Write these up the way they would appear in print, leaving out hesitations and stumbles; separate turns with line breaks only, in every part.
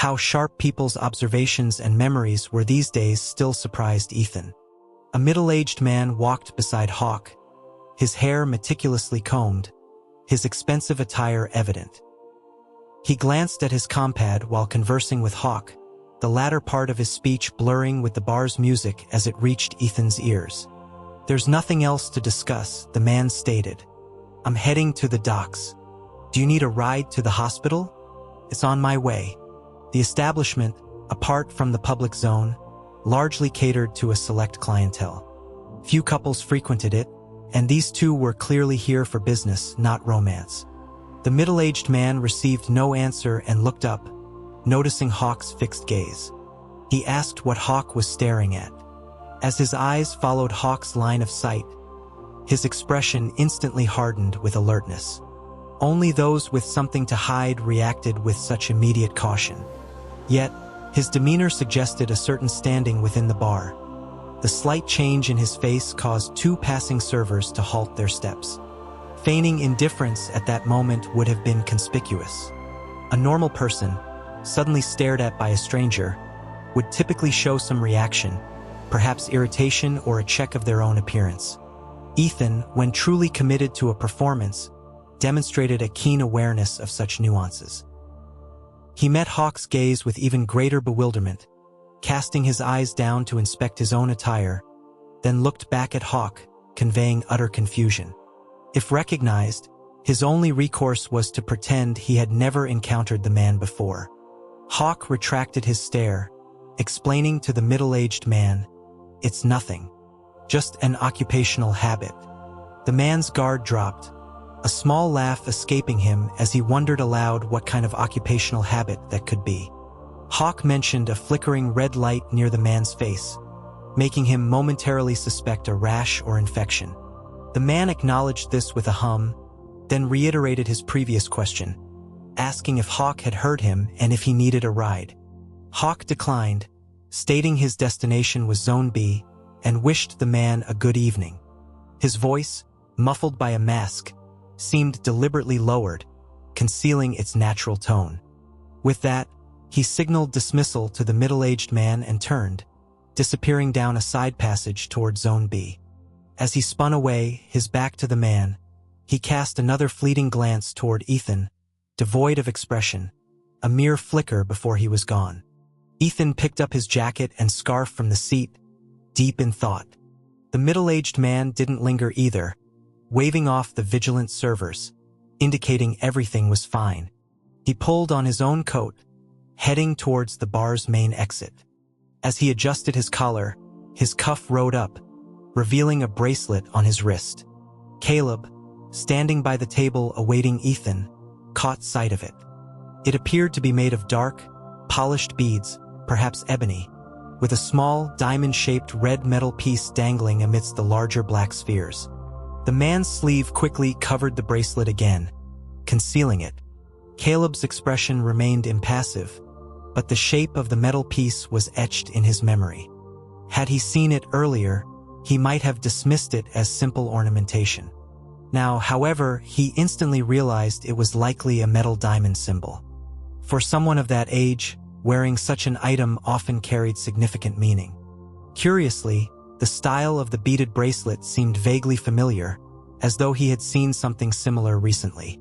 How sharp people's observations and memories were these days still surprised Ethan. A middle-aged man walked beside Hawk, his hair meticulously combed, his expensive attire evident. He glanced at his compad while conversing with Hawk, the latter part of his speech blurring with the bar's music as it reached Ethan's ears. "There's nothing else to discuss," the man stated. "I'm heading to the docks. Do you need a ride to the hospital?" "It's on my way." The establishment, apart from the public zone, largely catered to a select clientele. Few couples frequented it, and these two were clearly here for business, not romance. The middle-aged man received no answer and looked up, noticing Hawk's fixed gaze. He asked what Hawk was staring at. As his eyes followed Hawk's line of sight, his expression instantly hardened with alertness. Only those with something to hide reacted with such immediate caution. Yet, his demeanor suggested a certain standing within the bar. The slight change in his face caused two passing servers to halt their steps. Feigning indifference at that moment would have been conspicuous. A normal person, suddenly stared at by a stranger, would typically show some reaction, perhaps irritation or a check of their own appearance. Ethan, when truly committed to a performance, demonstrated a keen awareness of such nuances. He met Hawk's gaze with even greater bewilderment, casting his eyes down to inspect his own attire, then looked back at Hawk, conveying utter confusion. If recognized, his only recourse was to pretend he had never encountered the man before. Hawk retracted his stare, explaining to the middle-aged man, "It's nothing. Just an occupational habit." The man's guard dropped, a small laugh escaping him as he wondered aloud what kind of occupational habit that could be. Hawk mentioned a flickering red light near the man's face, making him momentarily suspect a rash or infection. The man acknowledged this with a hum, then reiterated his previous question, asking if Hawk had heard him and if he needed a ride. Hawk declined, stating his destination was Zone B, and wished the man a good evening. His voice, muffled by a mask, seemed deliberately lowered, concealing its natural tone. With that, he signaled dismissal to the middle-aged man and turned, disappearing down a side passage toward Zone B. As he spun away, his back to the man, he cast another fleeting glance toward Ethan, devoid of expression, a mere flicker before he was gone. Ethan picked up his jacket and scarf from the seat, deep in thought. The middle-aged man didn't linger either, waving off the vigilant servers, indicating everything was fine. He pulled on his own coat, heading towards the bar's main exit. As he adjusted his collar, his cuff rode up, revealing a bracelet on his wrist. Caleb, standing by the table awaiting Ethan, caught sight of it. It appeared to be made of dark, polished beads, perhaps ebony, with a small, diamond-shaped red metal piece dangling amidst the larger black spheres. The man's sleeve quickly covered the bracelet again, concealing it. Caleb's expression remained impassive, but the shape of the metal piece was etched in his memory. Had he seen it earlier, he might have dismissed it as simple ornamentation. Now, however, he instantly realized it was likely a metal diamond symbol. For someone of that age, wearing such an item often carried significant meaning. Curiously, the style of the beaded bracelet seemed vaguely familiar, as though he had seen something similar recently.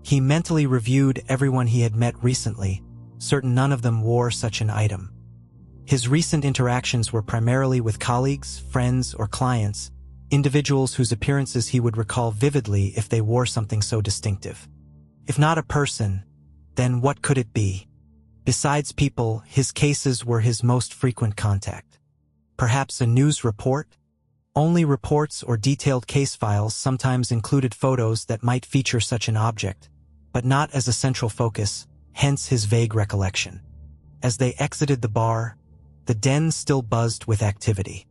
He mentally reviewed everyone he had met recently, certain none of them wore such an item. His recent interactions were primarily with colleagues, friends, or clients, individuals whose appearances he would recall vividly if they wore something so distinctive. If not a person, then what could it be? Besides people, his cases were his most frequent contact. Perhaps a news report? Only reports or detailed case files sometimes included photos that might feature such an object, but not as a central focus, hence his vague recollection. As they exited the bar, the den still buzzed with activity.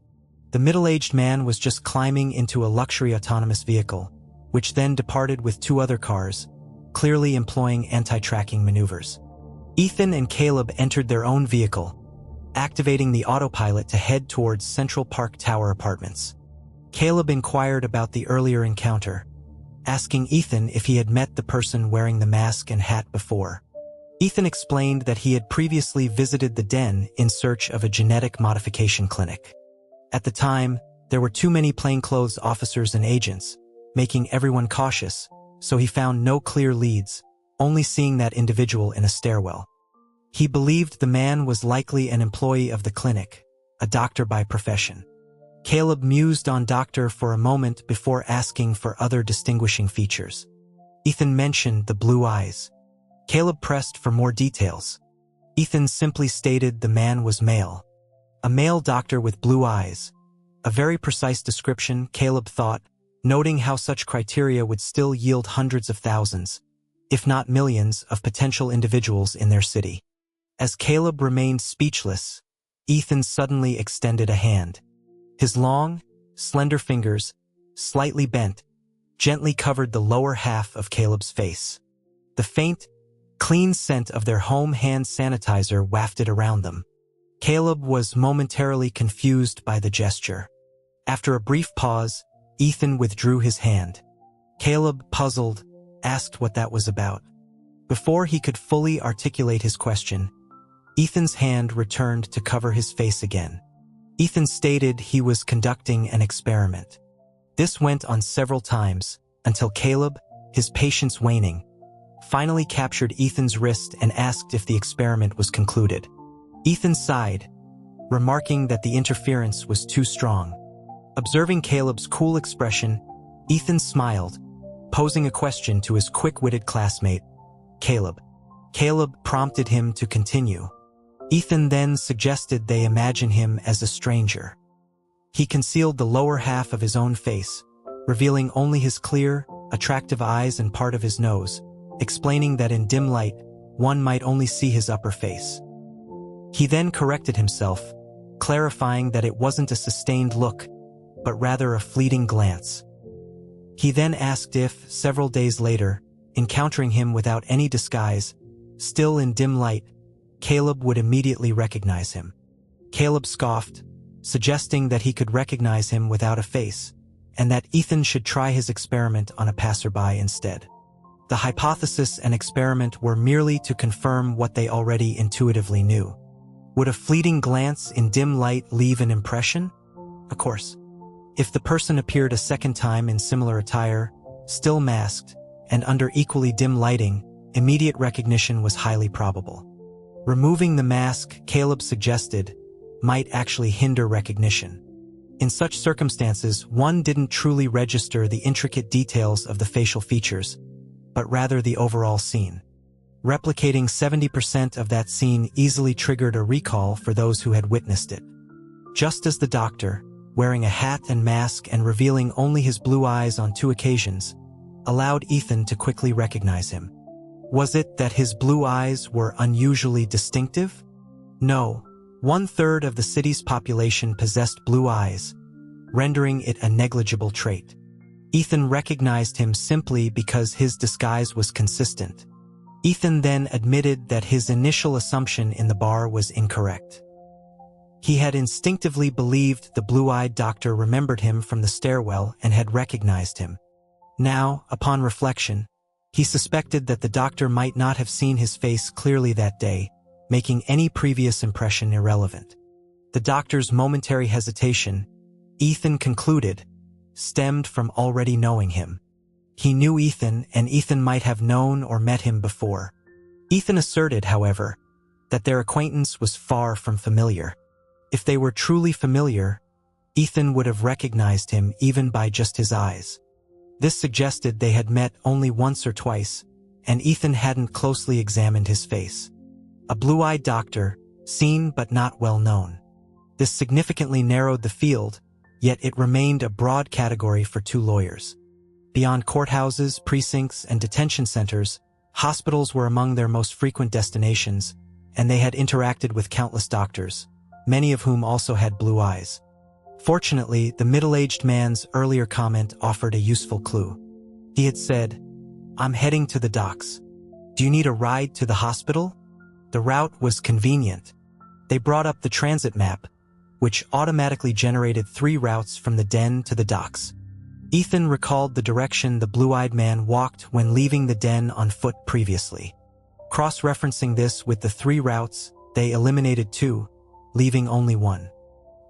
The middle-aged man was just climbing into a luxury autonomous vehicle, which then departed with two other cars, clearly employing anti-tracking maneuvers. Ethan and Caleb entered their own vehicle, activating the autopilot to head towards Central Park Tower Apartments. Caleb inquired about the earlier encounter, asking Ethan if he had met the person wearing the mask and hat before. Ethan explained that he had previously visited the den in search of a genetic modification clinic. At the time, there were too many plainclothes officers and agents, making everyone cautious, so he found no clear leads, only seeing that individual in a stairwell. He believed the man was likely an employee of the clinic, a doctor by profession. Caleb mused on doctor for a moment before asking for other distinguishing features. Ethan mentioned the blue eyes. Caleb pressed for more details. Ethan simply stated the man was male. A male doctor with blue eyes. A very precise description, Caleb thought, noting how such criteria would still yield hundreds of thousands, if not millions, of potential individuals in their city. As Caleb remained speechless, Ethan suddenly extended a hand. His long, slender fingers, slightly bent, gently covered the lower half of Caleb's face. The faint, clean scent of their home hand sanitizer wafted around them. Caleb was momentarily confused by the gesture. After a brief pause, Ethan withdrew his hand. Caleb, puzzled, asked what that was about. Before he could fully articulate his question, Ethan's hand returned to cover his face again. Ethan stated he was conducting an experiment. This went on several times, until Caleb, his patience waning, finally captured Ethan's wrist and asked if the experiment was concluded. Ethan sighed, remarking that the interference was too strong. Observing Caleb's cool expression, Ethan smiled, posing a question to his quick-witted classmate, Caleb. Caleb prompted him to continue. Ethan then suggested they imagine him as a stranger. He concealed the lower half of his own face, revealing only his clear, attractive eyes and part of his nose, explaining that in dim light, one might only see his upper face. He then corrected himself, clarifying that it wasn't a sustained look, but rather a fleeting glance. He then asked if, several days later, encountering him without any disguise, still in dim light, Caleb would immediately recognize him. Caleb scoffed, suggesting that he could recognize him without a face, and that Ethan should try his experiment on a passerby instead. The hypothesis and experiment were merely to confirm what they already intuitively knew. Would a fleeting glance in dim light leave an impression? Of course. If the person appeared a second time in similar attire, still masked, and under equally dim lighting, immediate recognition was highly probable. Removing the mask, Caleb suggested, might actually hinder recognition. In such circumstances, one didn't truly register the intricate details of the facial features, but rather the overall scene. Replicating 70% of that scene easily triggered a recall for those who had witnessed it. Just as the doctor, wearing a hat and mask and revealing only his blue eyes on 2 occasions, allowed Ethan to quickly recognize him. Was it that his blue eyes were unusually distinctive? No, 1/3 of the city's population possessed blue eyes, rendering it a negligible trait. Ethan recognized him simply because his disguise was consistent. Ethan then admitted that his initial assumption in the bar was incorrect. He had instinctively believed the blue-eyed doctor remembered him from the stairwell and had recognized him. Now, upon reflection, he suspected that the doctor might not have seen his face clearly that day, making any previous impression irrelevant. The doctor's momentary hesitation, Ethan concluded, stemmed from already knowing him. He knew Ethan, and Ethan might have known or met him before. Ethan asserted, however, that their acquaintance was far from familiar. If they were truly familiar, Ethan would have recognized him even by just his eyes. This suggested they had met only once or twice, and Ethan hadn't closely examined his face. A blue-eyed doctor, seen but not well known. This significantly narrowed the field, yet it remained a broad category for 2 lawyers. Beyond courthouses, precincts, and detention centers, hospitals were among their most frequent destinations, and they had interacted with countless doctors, many of whom also had blue eyes. Fortunately, the middle-aged man's earlier comment offered a useful clue. He had said, "I'm heading to the docks. Do you need a ride to the hospital?" The route was convenient. They brought up the transit map, which automatically generated 3 routes from the den to the docks. Ethan recalled the direction the blue-eyed man walked when leaving the den on foot previously. Cross-referencing this with the 3 routes, they eliminated 2, leaving only 1.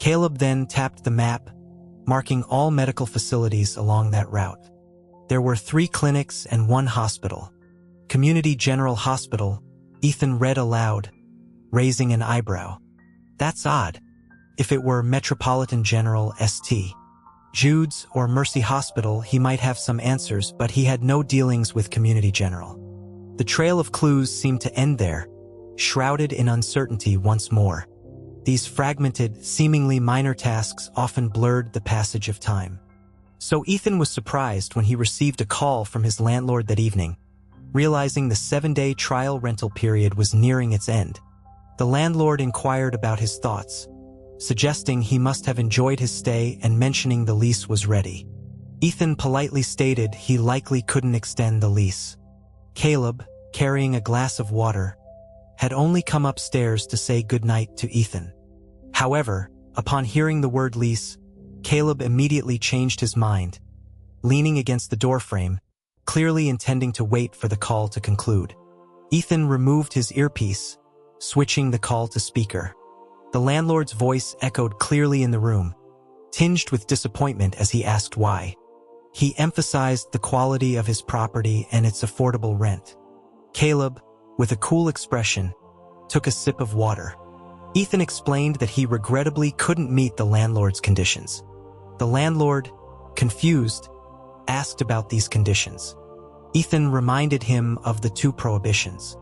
Caleb then tapped the map, marking all medical facilities along that route. There were 3 clinics and 1 hospital. Community General Hospital, Ethan read aloud, raising an eyebrow. That's odd. If it were Metropolitan General St. Jude's or Mercy Hospital, he might have some answers, but he had no dealings with Community General. The trail of clues seemed to end there, shrouded in uncertainty once more. These fragmented, seemingly minor tasks often blurred the passage of time. So Ethan was surprised when he received a call from his landlord that evening, realizing the 7-day trial rental period was nearing its end. The landlord inquired about his thoughts, suggesting he must have enjoyed his stay and mentioning the lease was ready. Ethan politely stated he likely couldn't extend the lease. Caleb, carrying a glass of water, had only come upstairs to say goodnight to Ethan. However, upon hearing the word lease, Caleb immediately changed his mind, leaning against the doorframe, clearly intending to wait for the call to conclude. Ethan removed his earpiece, switching the call to speaker. The landlord's voice echoed clearly in the room, tinged with disappointment as he asked why. He emphasized the quality of his property and its affordable rent. Caleb, with a cool expression, took a sip of water. Ethan explained that he regrettably couldn't meet the landlord's conditions. The landlord, confused, asked about these conditions. Ethan reminded him of the 2 prohibitions.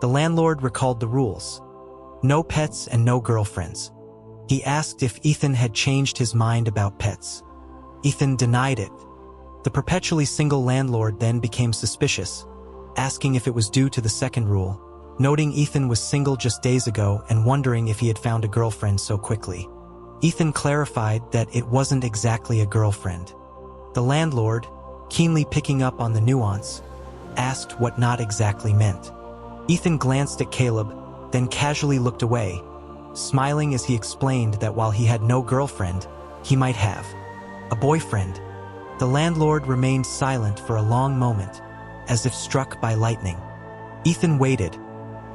The landlord recalled the rules: no pets and no girlfriends. He asked if Ethan had changed his mind about pets. Ethan denied it. The perpetually single landlord then became suspicious, asking if it was due to the 2nd rule, noting Ethan was single just days ago and wondering if he had found a girlfriend so quickly. Ethan clarified that it wasn't exactly a girlfriend. The landlord, keenly picking up on the nuance, asked what not exactly meant. Ethan glanced at Caleb, then casually looked away, smiling as he explained that while he had no girlfriend, he might have a boyfriend. The landlord remained silent for a long moment, as if struck by lightning. Ethan waited,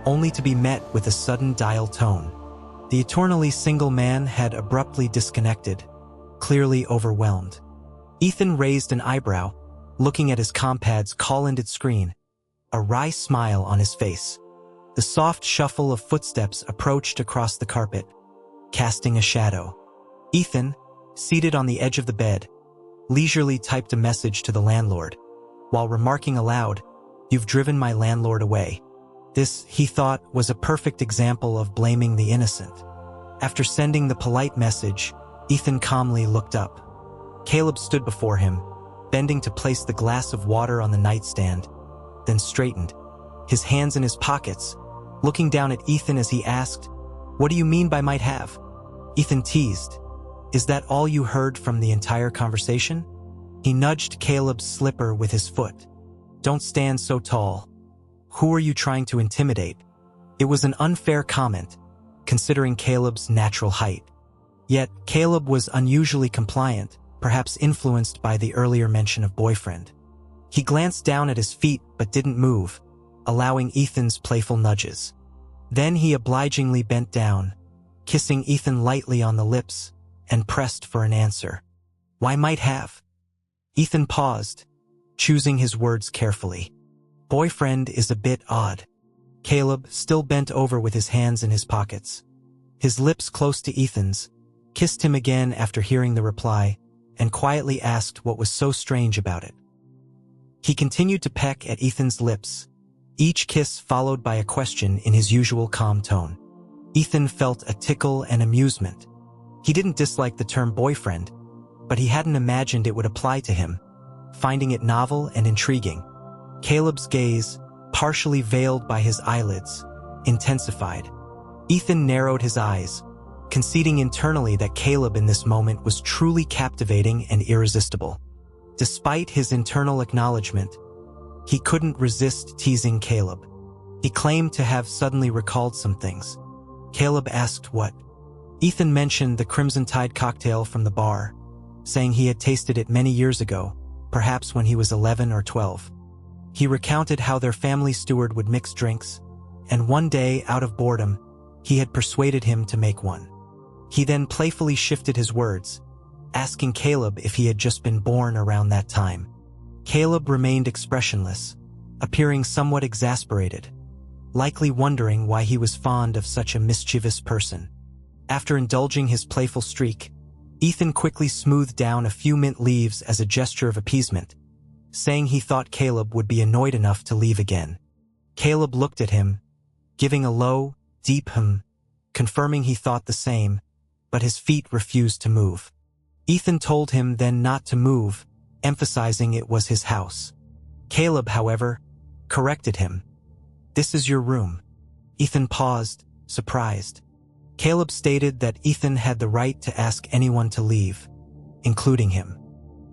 only to be met with a sudden dial tone. The eternally single man had abruptly disconnected, clearly overwhelmed. Ethan raised an eyebrow, looking at his compad's call-ended screen, a wry smile on his face. The soft shuffle of footsteps approached across the carpet, casting a shadow. Ethan, seated on the edge of the bed, leisurely typed a message to the landlord, while remarking aloud, "You've driven my landlord away." This, he thought, was a perfect example of blaming the innocent. After sending the polite message, Ethan calmly looked up. Caleb stood before him, bending to place the glass of water on the nightstand, then straightened, his hands in his pockets, looking down at Ethan as he asked, "What do you mean by might have?" Ethan teased, "Is that all you heard from the entire conversation?" He nudged Caleb's slipper with his foot. "Don't stand so tall. Who are you trying to intimidate?" It was an unfair comment, considering Caleb's natural height. Yet, Caleb was unusually compliant, perhaps influenced by the earlier mention of boyfriend. He glanced down at his feet but didn't move, allowing Ethan's playful nudges. Then he obligingly bent down, kissing Ethan lightly on the lips, and pressed for an answer. "Why might have?" Ethan paused, choosing his words carefully. "Boyfriend is a bit odd." Caleb, still bent over with his hands in his pockets, his lips close to Ethan's, kissed him again after hearing the reply, and quietly asked what was so strange about it. He continued to peck at Ethan's lips, each kiss followed by a question in his usual calm tone. Ethan felt a tickle and amusement. He didn't dislike the term boyfriend, but he hadn't imagined it would apply to him, finding it novel and intriguing. Caleb's gaze, partially veiled by his eyelids, intensified. Ethan narrowed his eyes, conceding internally that Caleb in this moment was truly captivating and irresistible. Despite his internal acknowledgement, he couldn't resist teasing Caleb. He claimed to have suddenly recalled some things. Caleb asked what. Ethan mentioned the Crimson Tide cocktail from the bar, saying he had tasted it many years ago, perhaps when he was 11 or 12. He recounted how their family steward would mix drinks, and one day, out of boredom, he had persuaded him to make one. He then playfully shifted his words, asking Caleb if he had just been born around that time. Caleb remained expressionless, appearing somewhat exasperated, likely wondering why he was fond of such a mischievous person. After indulging his playful streak, Ethan quickly smoothed down a few mint leaves as a gesture of appeasement, saying he thought Caleb would be annoyed enough to leave again. Caleb looked at him, giving a low, deep confirming he thought the same, but his feet refused to move. Ethan told him then not to move, emphasizing it was his house. Caleb, however, corrected him. "This is your room." Ethan paused, surprised. Caleb stated that Ethan had the right to ask anyone to leave, including him.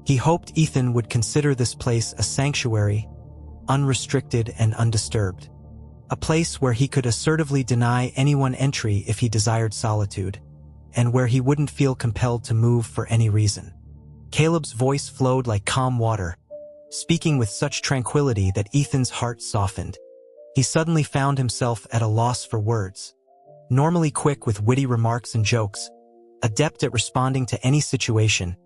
He hoped Ethan would consider this place a sanctuary, unrestricted and undisturbed. A place where he could assertively deny anyone entry if he desired solitude, and where he wouldn't feel compelled to move for any reason. Caleb's voice flowed like calm water, speaking with such tranquility that Ethan's heart softened. He suddenly found himself at a loss for words. Normally quick with witty remarks and jokes, adept at responding to any situation,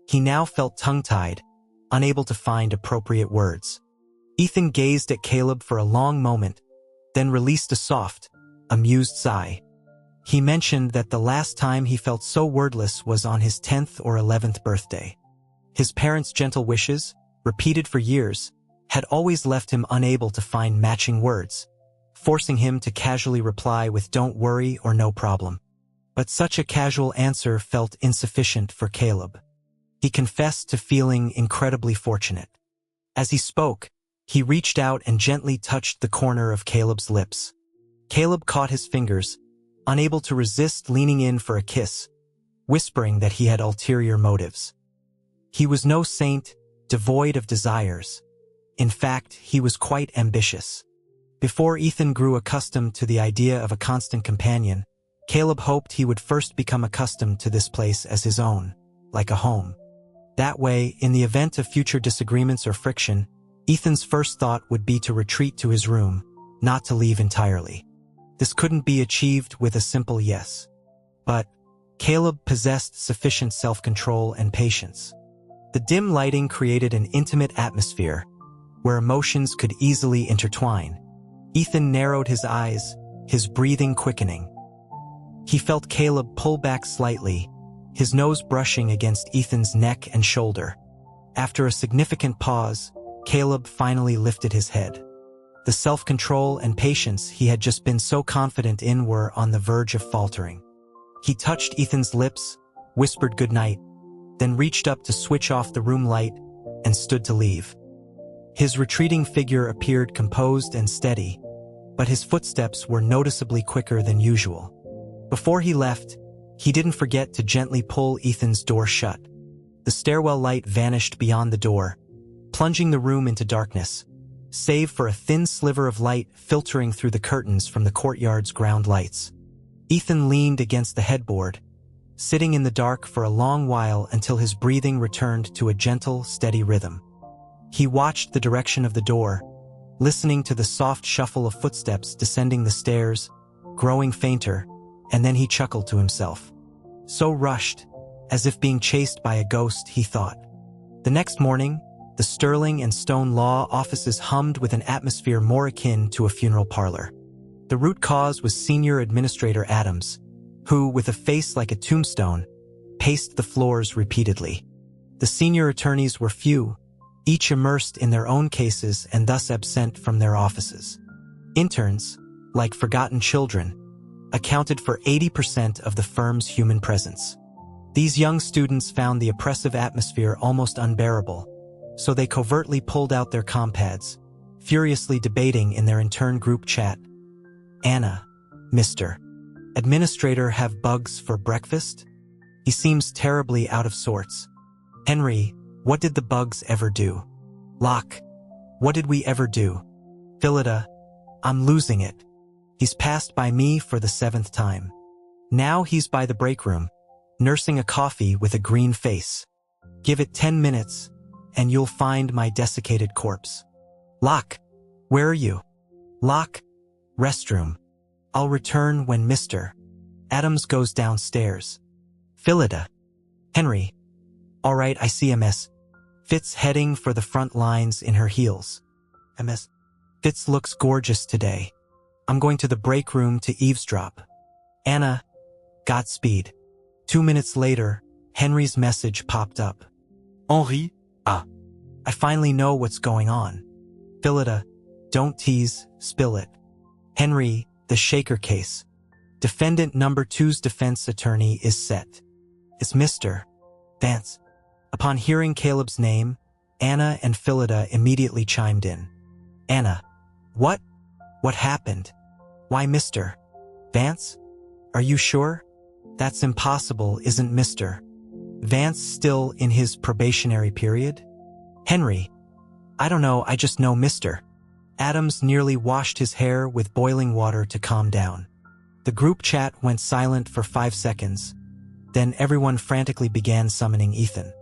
he now felt tongue-tied, unable to find appropriate words. Ethan gazed at Caleb for a long moment, then released a soft, amused sigh. He mentioned that the last time he felt so wordless was on his 10th or 11th birthday. His parents' gentle wishes, repeated for years, had always left him unable to find matching words, forcing him to casually reply with "don't worry" or "no problem." But such a casual answer felt insufficient for Caleb. He confessed to feeling incredibly fortunate. As he spoke, he reached out and gently touched the corner of Caleb's lips. Caleb caught his fingers, unable to resist leaning in for a kiss, whispering that he had ulterior motives. He was no saint, devoid of desires. In fact, he was quite ambitious. Before Ethan grew accustomed to the idea of a constant companion, Caleb hoped he would first become accustomed to this place as his own, like a home. That way, in the event of future disagreements or friction, Ethan's first thought would be to retreat to his room, not to leave entirely. This couldn't be achieved with a simple yes. But Caleb possessed sufficient self-control and patience. The dim lighting created an intimate atmosphere, where emotions could easily intertwine. Ethan narrowed his eyes, his breathing quickening. He felt Caleb pull back slightly, his nose brushing against Ethan's neck and shoulder. After a significant pause, Caleb finally lifted his head. The self-control and patience he had just been so confident in were on the verge of faltering. He touched Ethan's lips, whispered goodnight, then reached up to switch off the room light and stood to leave. His retreating figure appeared composed and steady, but his footsteps were noticeably quicker than usual. Before he left, he didn't forget to gently pull Ethan's door shut. The stairwell light vanished beyond the door, plunging the room into darkness, save for a thin sliver of light filtering through the curtains from the courtyard's ground lights. Ethan leaned against the headboard, sitting in the dark for a long while until his breathing returned to a gentle, steady rhythm. He watched the direction of the door, listening to the soft shuffle of footsteps descending the stairs, growing fainter, and then he chuckled to himself. So rushed, as if being chased by a ghost, he thought. The next morning, the Sterling and Stone law offices hummed with an atmosphere more akin to a funeral parlor. The root cause was Senior Administrator Adams, who, with a face like a tombstone, paced the floors repeatedly. The senior attorneys were few, each immersed in their own cases and thus absent from their offices. Interns, like forgotten children, accounted for 80% of the firm's human presence. These young students found the oppressive atmosphere almost unbearable, so they covertly pulled out their compads, furiously debating in their intern group chat. "Anna, Mr. Administrator have bugs for breakfast? He seems terribly out of sorts. Henry, what did the bugs ever do? Locke, what did we ever do? Phillida, I'm losing it. He's passed by me for the 7th time. Now he's by the break room, nursing a coffee with a green face. Give it 10 minutes, and you'll find my desiccated corpse. Locke, where are you? Locke, Restroom. I'll return when Mr. Adams goes downstairs. Phillida. Henry. All right, I see Ms. Fitz heading for the front lines in her heels. Ms. Fitz looks gorgeous today. I'm going to the break room to eavesdrop. Anna. Godspeed. 2 minutes later, Henry's message popped up. Henri. I finally know what's going on. Phillida. Don't tease, spill it. Henry, the Shaker case. Defendant number 2's defense attorney is set. It's Mr. Vance. Upon hearing Caleb's name, Anna and Phillida immediately chimed in. Anna. What? What happened? Why Mr. Vance? Are you sure? That's impossible, isn't Mr. Vance still in his probationary period? Henry. I don't know, I just know Mr. Adams nearly washed his hair with boiling water to calm down. The group chat went silent for 5 seconds. Then everyone frantically began summoning Ethan.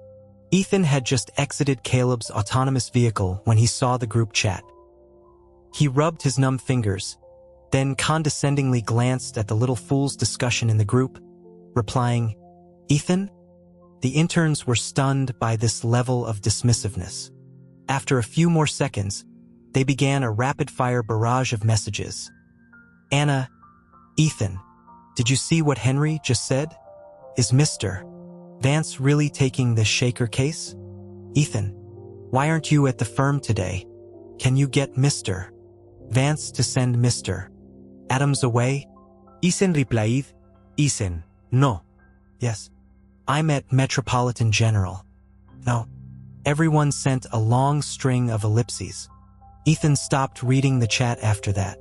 Ethan had just exited Caleb's autonomous vehicle when he saw the group chat. He rubbed his numb fingers, then condescendingly glanced at the little fool's discussion in the group, replying, Ethan? The interns were stunned by this level of dismissiveness. After a few more seconds, they began a rapid-fire barrage of messages. Anna. Ethan. Did you see what Henry just said? Is Mr. Vance really taking this Shaker case? Ethan. Why aren't you at the firm today? Can you get Mr. Vance to send Mr. Adams away? Ethan replied, Ethan, no. Yes. I'm at Metropolitan General. No. Everyone sent a long string of ellipses. Ethan stopped reading the chat after that.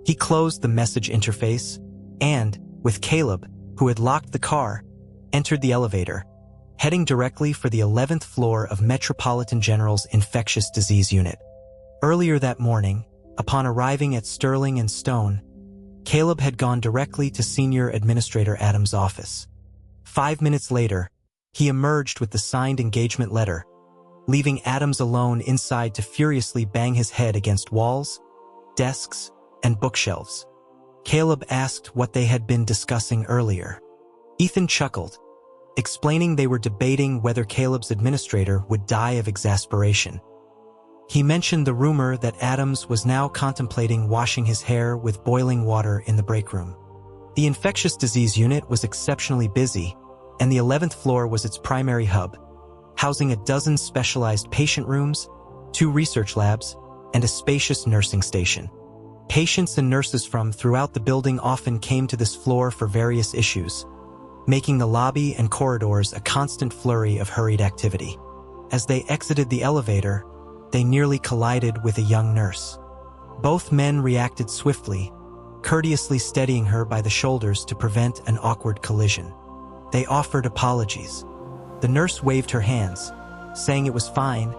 He closed the message interface and, with Caleb, who had locked the car, entered the elevator, heading directly for the 11th floor of Metropolitan General's infectious disease unit. Earlier that morning, upon arriving at Sterling and Stone, Caleb had gone directly to Senior Administrator Adams' office. 5 minutes later, he emerged with the signed engagement letter, leaving Adams alone inside to furiously bang his head against walls, desks, and bookshelves. Caleb asked what they had been discussing earlier. Ethan chuckled, explaining they were debating whether Caleb's administrator would die of exasperation. He mentioned the rumor that Adams was now contemplating washing his hair with boiling water in the break room. The infectious disease unit was exceptionally busy, and the 11th floor was its primary hub, housing a dozen specialized patient rooms, 2 research labs, and a spacious nursing station. Patients and nurses from throughout the building often came to this floor for various issues, making the lobby and corridors a constant flurry of hurried activity. As they exited the elevator, they nearly collided with a young nurse. Both men reacted swiftly, courteously steadying her by the shoulders to prevent an awkward collision. They offered apologies. The nurse waved her hands, saying it was fine,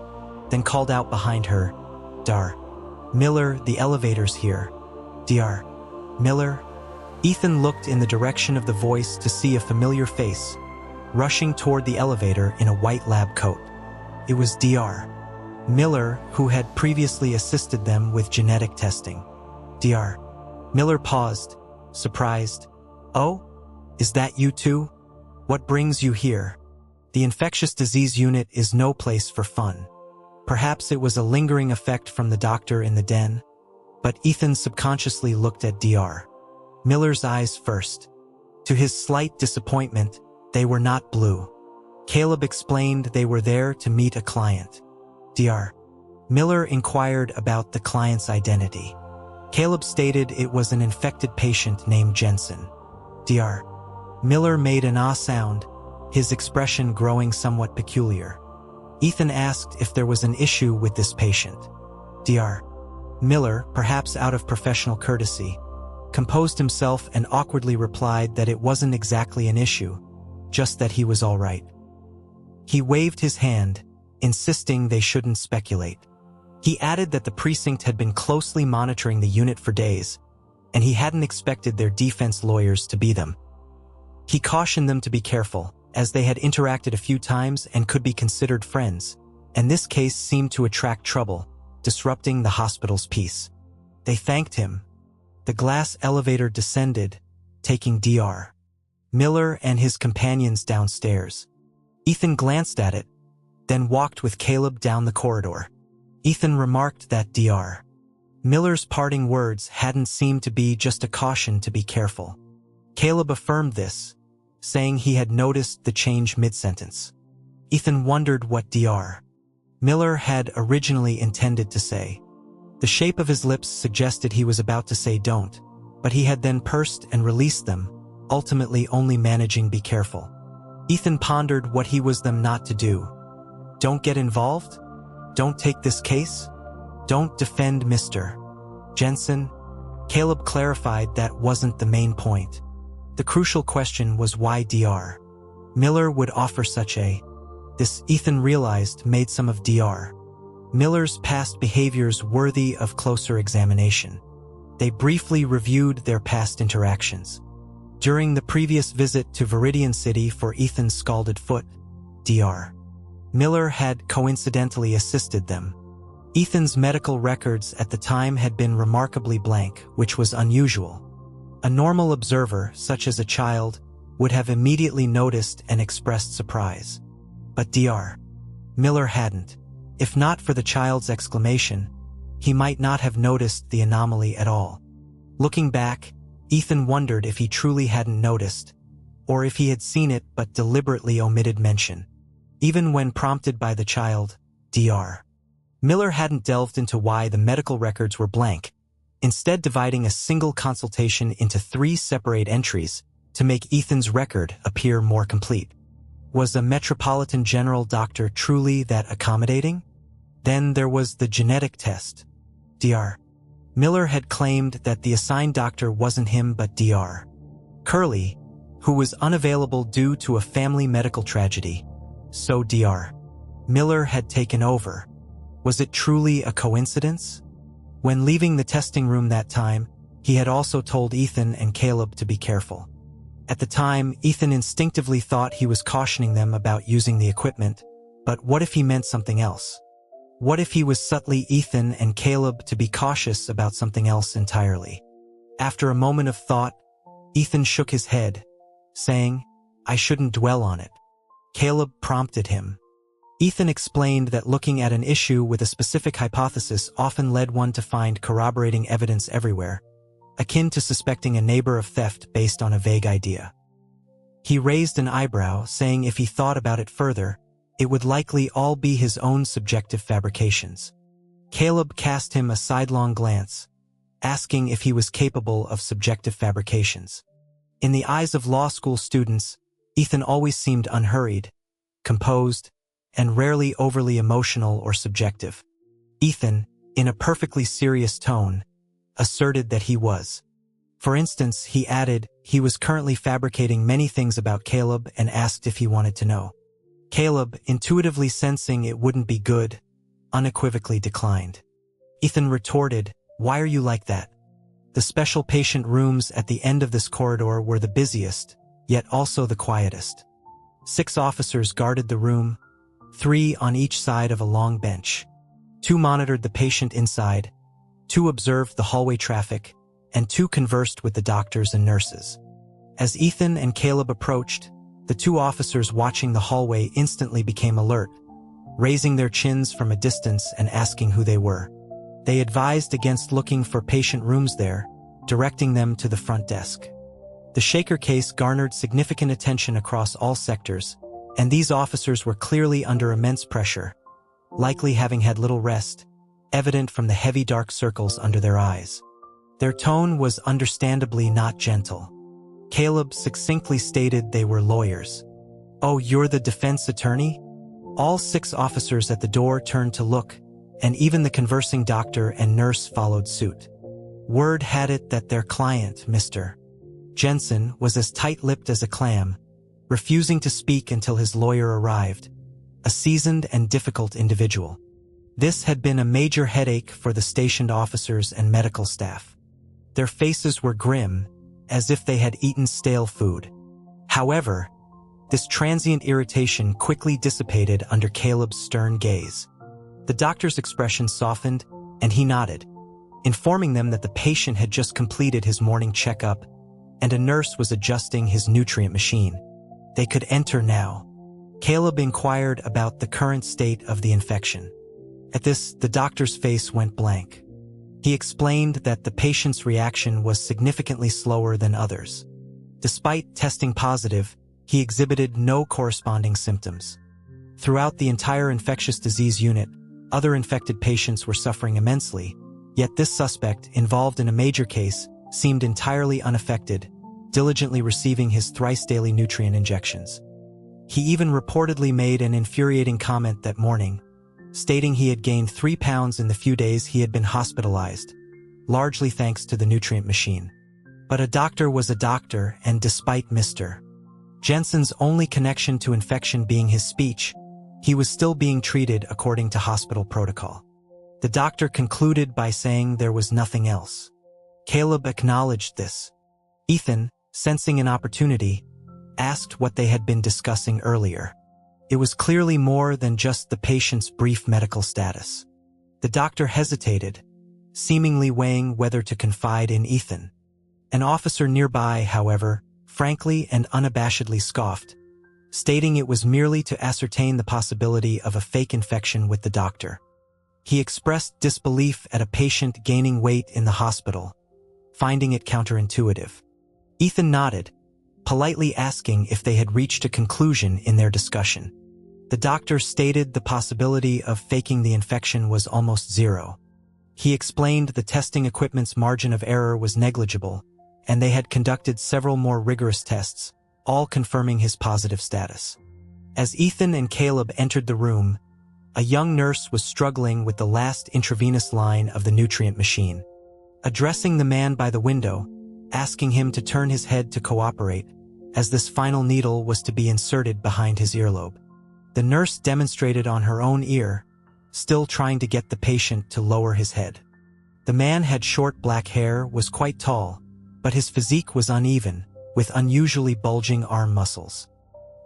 then called out behind her, Dar. Miller, the elevator's here. Dr. Miller? Ethan looked in the direction of the voice to see a familiar face, rushing toward the elevator in a white lab coat. It was Dr. Miller, who had previously assisted them with genetic testing. Dr. Miller paused, surprised. Oh? Is that you too? What brings you here? The infectious disease unit is no place for fun. Perhaps it was a lingering effect from the doctor in the den, but Ethan subconsciously looked at Dr. Miller's eyes first. To his slight disappointment, they were not blue. Caleb explained they were there to meet a client. Dr. Miller inquired about the client's identity. Caleb stated it was an infected patient named Jensen. Dr. Miller made an ah sound, his expression growing somewhat peculiar. Ethan asked if there was an issue with this patient. Dr. Miller, perhaps out of professional courtesy, composed himself and awkwardly replied that it wasn't exactly an issue, just that he was all right. He waved his hand, insisting they shouldn't speculate. He added that the precinct had been closely monitoring the unit for days, and he hadn't expected their defense lawyers to be them. He cautioned them to be careful, as they had interacted a few times and could be considered friends, and this case seemed to attract trouble, disrupting the hospital's peace. They thanked him, The glass elevator descended, taking Dr. Miller and his companions downstairs. Ethan glanced at it, then walked with Caleb down the corridor. Ethan remarked that Dr. Miller's parting words hadn't seemed to be just a caution to be careful. Caleb affirmed this, saying he had noticed the change mid-sentence. Ethan wondered what Dr. Miller had originally intended to say. The shape of his lips suggested he was about to say don't, but he had then pursed and released them, ultimately only managing be careful. Ethan pondered what he was them not to do. Don't get involved? Don't take this case? Don't defend Mr. Jensen? Caleb clarified that wasn't the main point. The crucial question was why Dr. Miller would offer such a. This, Ethan realized, made some of Dr. Miller's past behaviors worthy of closer examination. They briefly reviewed their past interactions. During the previous visit to Viridian City for Ethan's scalded foot, Dr. Miller had coincidentally assisted them. Ethan's medical records at the time had been remarkably blank, which was unusual. A normal observer, such as a child, would have immediately noticed and expressed surprise. But Dr. Miller hadn't. If not for the child's exclamation, he might not have noticed the anomaly at all. Looking back, Ethan wondered if he truly hadn't noticed, or if he had seen it but deliberately omitted mention. Even when prompted by the child, Dr. Miller hadn't delved into why the medical records were blank, instead dividing a single consultation into 3 separate entries to make Ethan's record appear more complete. Was a metropolitan general doctor truly that accommodating? Then there was the genetic test. Dr. Miller had claimed that the assigned doctor wasn't him but Dr. Curley, who was unavailable due to a family medical tragedy. So Dr. Miller had taken over. Was it truly a coincidence? When leaving the testing room that time, he had also told Ethan and Caleb to be careful. At the time, Ethan instinctively thought he was cautioning them about using the equipment, but what if he meant something else? What if he was subtly Ethan and Caleb to be cautious about something else entirely? After a moment of thought, Ethan shook his head, saying, "I shouldn't dwell on it." Caleb prompted him. Ethan explained that looking at an issue with a specific hypothesis often led one to find corroborating evidence everywhere, akin to suspecting a neighbor of theft based on a vague idea. He raised an eyebrow, saying if he thought about it further, it would likely all be his own subjective fabrications. Caleb cast him a sidelong glance, asking if he was capable of subjective fabrications. In the eyes of law school students, Ethan always seemed unhurried, composed, and rarely overly emotional or subjective. Ethan, in a perfectly serious tone, asserted that he was. For instance, he added he was currently fabricating many things about Caleb and asked if he wanted to know. Caleb, intuitively sensing it wouldn't be good, unequivocally declined. Ethan retorted, "Why are you like that?" The special patient rooms at the end of this corridor were the busiest, yet also the quietest. 6 officers guarded the room, 3 on each side of a long bench. 2 monitored the patient inside, 2 observed the hallway traffic, and 2 conversed with the doctors and nurses. As Ethan and Caleb approached, the 2 officers watching the hallway instantly became alert, raising their chins from a distance and asking who they were. They advised against looking for patient rooms there, directing them to the front desk. The Shaker case garnered significant attention across all sectors, and these officers were clearly under immense pressure, likely having had little rest, evident from the heavy dark circles under their eyes. Their tone was understandably not gentle. Caleb succinctly stated they were lawyers. "Oh, you're the defense attorney?" All 6 officers at the door turned to look, and even the conversing doctor and nurse followed suit. Word had it that their client, Mr. Jensen, was as tight-lipped as a clam, refusing to speak until his lawyer arrived, a seasoned and difficult individual. This had been a major headache for the stationed officers and medical staff. Their faces were grim, as if they had eaten stale food. However, this transient irritation quickly dissipated under Caleb's stern gaze. The doctor's expression softened, and he nodded. informing them that the patient had just completed his morning checkup and a nurse was adjusting his nutrient machine. They could enter now. Caleb inquired about the current state of the infection. At this, the doctor's face went blank. He explained that the patient's reaction was significantly slower than others. Despite testing positive, he exhibited no corresponding symptoms. Throughout the entire infectious disease unit, other infected patients were suffering immensely, yet this suspect, involved in a major case, seemed entirely unaffected, diligently receiving his thrice-daily nutrient injections. He even reportedly made an infuriating comment that morning, stating he had gained 3 pounds in the few days he had been hospitalized, largely thanks to the nutrient machine. But a doctor was a doctor, and despite Mr. Jensen's only connection to infection being his speech, he was still being treated according to hospital protocol. The doctor concluded by saying there was nothing else. Caleb acknowledged this. Ethan, sensing an opportunity, asked what they had been discussing earlier. It was clearly more than just the patient's brief medical status. The doctor hesitated, seemingly weighing whether to confide in Ethan. An officer nearby, however, frankly and unabashedly scoffed, stating it was merely to ascertain the possibility of a fake infection with the doctor. He expressed disbelief at a patient gaining weight in the hospital, finding it counterintuitive. Ethan nodded, politely asking if they had reached a conclusion in their discussion. The doctor stated the possibility of faking the infection was almost zero. He explained the testing equipment's margin of error was negligible, and they had conducted several more rigorous tests, all confirming his positive status. As Ethan and Caleb entered the room, a young nurse was struggling with the last intravenous line of the nutrient machine. Addressing the man by the window, asking him to turn his head to cooperate, as this final needle was to be inserted behind his earlobe. The nurse demonstrated on her own ear, still trying to get the patient to lower his head. The man had short black hair, was quite tall, but his physique was uneven, with unusually bulging arm muscles.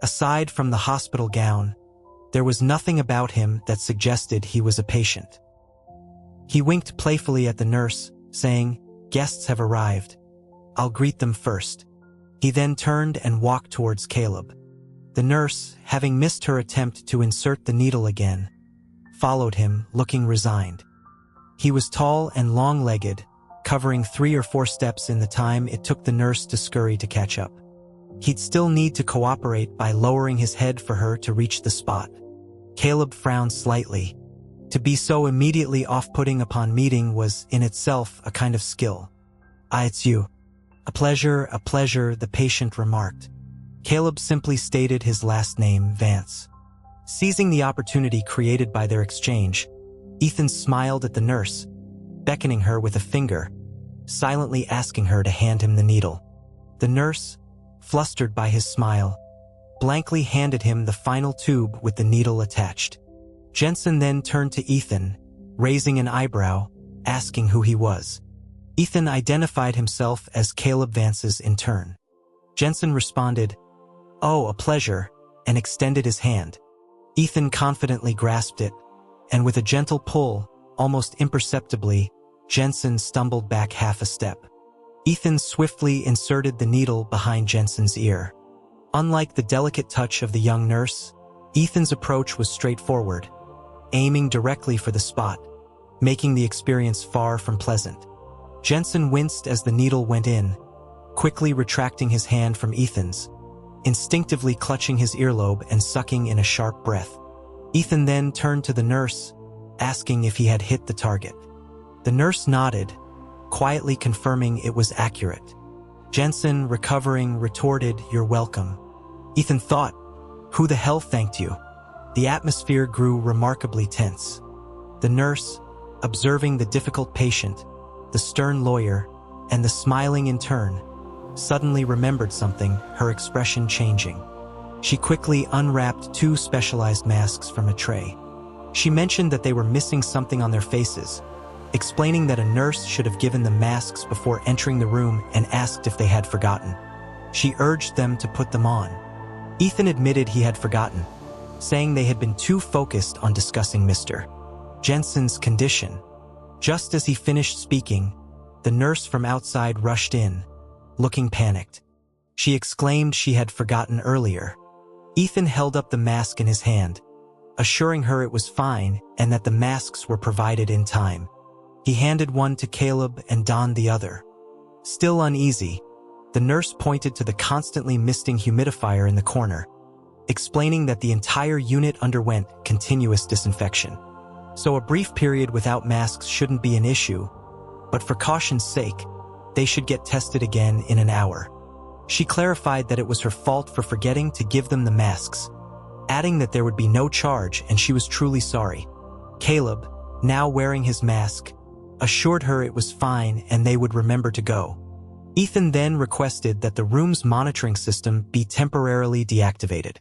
Aside from the hospital gown, there was nothing about him that suggested he was a patient. He winked playfully at the nurse, saying, "Guests have arrived. I'll greet them first." He then turned and walked towards Caleb. The nurse, having missed her attempt to insert the needle again, followed him, looking resigned. He was tall and long-legged, covering 3 or 4 steps in the time it took the nurse to scurry to catch up. He'd still need to cooperate by lowering his head for her to reach the spot. Caleb frowned slightly. To be so immediately off-putting upon meeting was, in itself, a kind of skill. "Ah, it's you." A pleasure, the patient remarked. Caleb simply stated his last name, Vance. Seizing the opportunity created by their exchange, Ethan smiled at the nurse, beckoning her with a finger, silently asking her to hand him the needle. The nurse, flustered by his smile, blankly handed him the final tube with the needle attached. Jensen then turned to Ethan, raising an eyebrow, asking who he was. Ethan identified himself as Caleb Vance's intern. Jensen responded, "Oh, a pleasure," and extended his hand. Ethan confidently grasped it, and with a gentle pull, almost imperceptibly, Jensen stumbled back half a step. Ethan swiftly inserted the needle behind Jensen's ear. Unlike the delicate touch of the young nurse, Ethan's approach was straightforward, aiming directly for the spot, making the experience far from pleasant. Jensen winced as the needle went in, quickly retracting his hand from Ethan's, instinctively clutching his earlobe and sucking in a sharp breath. Ethan then turned to the nurse, asking if he had hit the target. The nurse nodded, quietly confirming it was accurate. Jensen, recovering, retorted, "You're welcome." Ethan thought, "Who the hell thanked you?" The atmosphere grew remarkably tense. The nurse, observing the difficult patient, the stern lawyer, and the smiling intern, suddenly remembered something, her expression changing. She quickly unwrapped 2 specialized masks from a tray. She mentioned that they were missing something on their faces, explaining that a nurse should have given them masks before entering the room and asked if they had forgotten. She urged them to put them on. Ethan admitted he had forgotten, saying they had been too focused on discussing Mr. Jensen's condition. Just as he finished speaking, the nurse from outside rushed in, looking panicked. She exclaimed she had forgotten earlier. Ethan held up the mask in his hand, assuring her it was fine and that the masks were provided in time. He handed one to Caleb and donned the other. Still uneasy, the nurse pointed to the constantly misting humidifier in the corner, explaining that the entire unit underwent continuous disinfection. So a brief period without masks shouldn't be an issue, but for caution's sake, they should get tested again in an hour. She clarified that it was her fault for forgetting to give them the masks, adding that there would be no charge and she was truly sorry. Caleb, now wearing his mask, assured her it was fine and they would remember to go. Ethan then requested that the room's monitoring system be temporarily deactivated.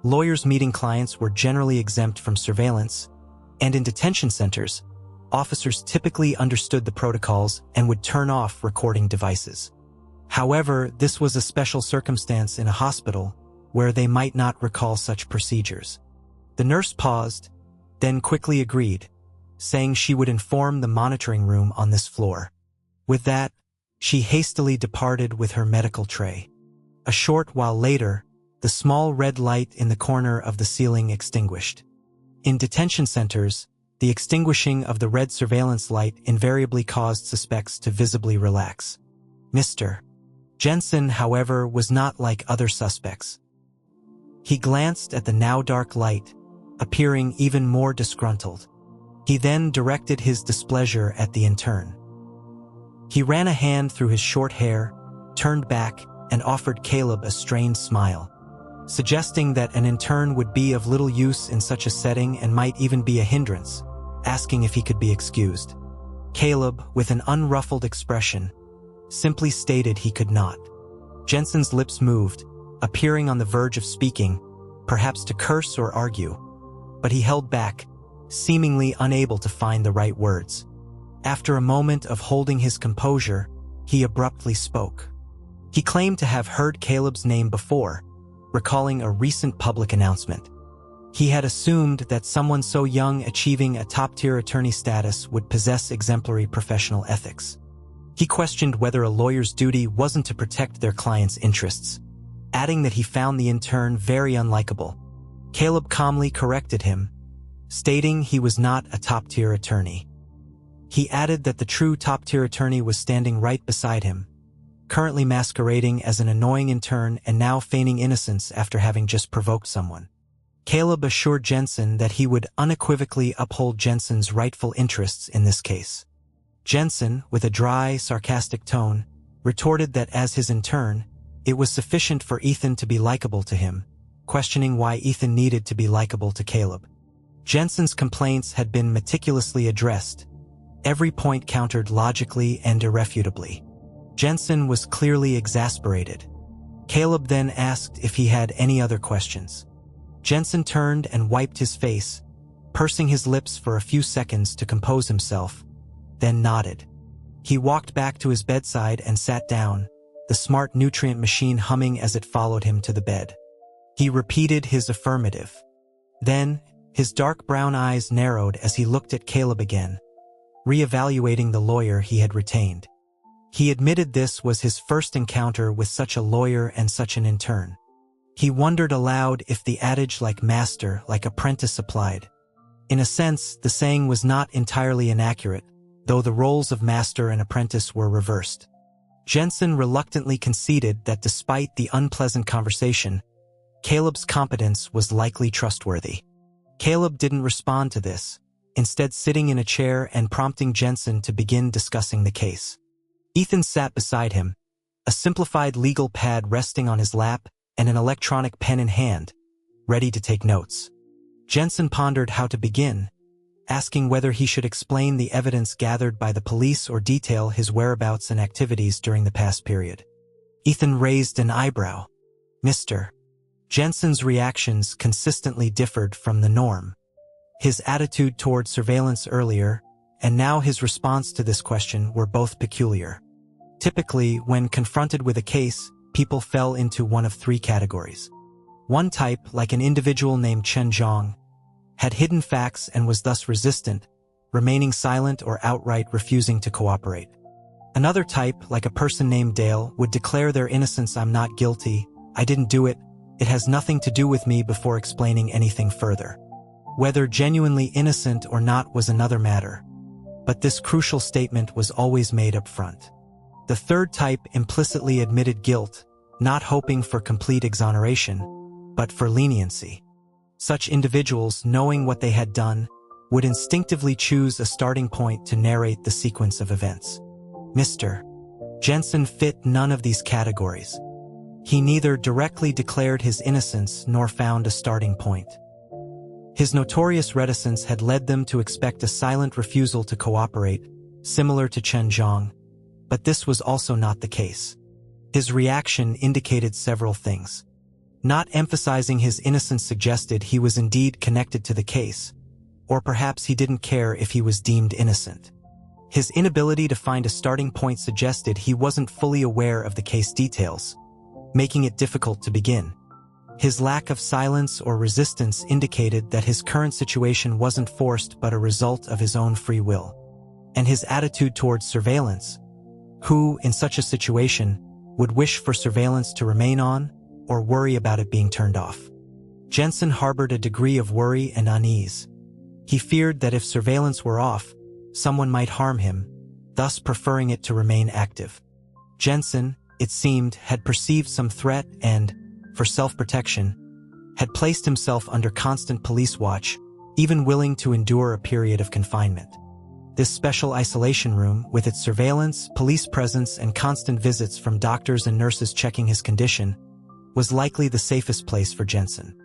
Lawyers meeting clients were generally exempt from surveillance, and in detention centers, officers typically understood the protocols and would turn off recording devices. However, this was a special circumstance in a hospital where they might not recall such procedures. The nurse paused, then quickly agreed, saying she would inform the monitoring room on this floor. With that, she hastily departed with her medical tray. A short while later, the small red light in the corner of the ceiling extinguished. In detention centers, the extinguishing of the red surveillance light invariably caused suspects to visibly relax. Mr. Jensen, however, was not like other suspects. He glanced at the now dark light, appearing even more disgruntled. He then directed his displeasure at the intern. He ran a hand through his short hair, turned back, and offered Caleb a strained smile, suggesting that an intern would be of little use in such a setting and might even be a hindrance, asking if he could be excused. Caleb, with an unruffled expression, simply stated he could not. Jensen's lips moved, appearing on the verge of speaking, perhaps to curse or argue, but he held back, seemingly unable to find the right words. After a moment of holding his composure, he abruptly spoke. He claimed to have heard Caleb's name before, recalling a recent public announcement. He had assumed that someone so young achieving a top-tier attorney status would possess exemplary professional ethics. He questioned whether a lawyer's duty wasn't to protect their client's interests, adding that he found the intern very unlikable. Caleb calmly corrected him, stating he was not a top-tier attorney. He added that the true top-tier attorney was standing right beside him, currently masquerading as an annoying intern and now feigning innocence after having just provoked someone. Caleb assured Jensen that he would unequivocally uphold Jensen's rightful interests in this case. Jensen, with a dry, sarcastic tone, retorted that as his intern, it was sufficient for Ethan to be likable to him, questioning why Ethan needed to be likable to Caleb. Jensen's complaints had been meticulously addressed, every point countered logically and irrefutably. Jensen was clearly exasperated. Caleb then asked if he had any other questions. Jensen turned and wiped his face, pursing his lips for a few seconds to compose himself, then nodded. He walked back to his bedside and sat down, the smart nutrient machine humming as it followed him to the bed. He repeated his affirmative. Then, his dark brown eyes narrowed as he looked at Caleb again, reevaluating the lawyer he had retained. He admitted this was his first encounter with such a lawyer and such an intern. He wondered aloud if the adage like master, like apprentice applied. In a sense, the saying was not entirely inaccurate, though the roles of master and apprentice were reversed. Jensen reluctantly conceded that despite the unpleasant conversation, Caleb's competence was likely trustworthy. Caleb didn't respond to this, instead sitting in a chair and prompting Jensen to begin discussing the case. Ethan sat beside him, a simplified legal pad resting on his lap and an electronic pen in hand, ready to take notes. Jensen pondered how to begin, asking whether he should explain the evidence gathered by the police or detail his whereabouts and activities during the past period. Ethan raised an eyebrow. Mr. Jensen's reactions consistently differed from the norm. His attitude toward surveillance earlier, and now his response to this question were both peculiar. Typically, when confronted with a case, people fell into one of three categories. One type, like an individual named Chen Zhang, had hidden facts and was thus resistant, remaining silent or outright refusing to cooperate. Another type, like a person named Dale, would declare their innocence. "I'm not guilty, I didn't do it, it has nothing to do with me," before explaining anything further. Whether genuinely innocent or not was another matter, but this crucial statement was always made up front. The third type implicitly admitted guilt, not hoping for complete exoneration, but for leniency. Such individuals, knowing what they had done, would instinctively choose a starting point to narrate the sequence of events. Mr. Jensen fit none of these categories. He neither directly declared his innocence nor found a starting point. His notorious reticence had led them to expect a silent refusal to cooperate, similar to Chen Zhang, but this was also not the case. His reaction indicated several things. Not emphasizing his innocence suggested he was indeed connected to the case, or perhaps he didn't care if he was deemed innocent. His inability to find a starting point suggested he wasn't fully aware of the case details, making it difficult to begin. His lack of silence or resistance indicated that his current situation wasn't forced but a result of his own free will. And his attitude towards surveillance, who, in such a situation, would wish for surveillance to remain on or worry about it being turned off. Jensen harbored a degree of worry and unease. He feared that if surveillance were off, someone might harm him, thus preferring it to remain active. Jensen, it seemed, had perceived some threat and, for self-protection, had placed himself under constant police watch, even willing to endure a period of confinement. This special isolation room, with its surveillance, police presence, and constant visits from doctors and nurses checking his condition, was likely the safest place for Jensen.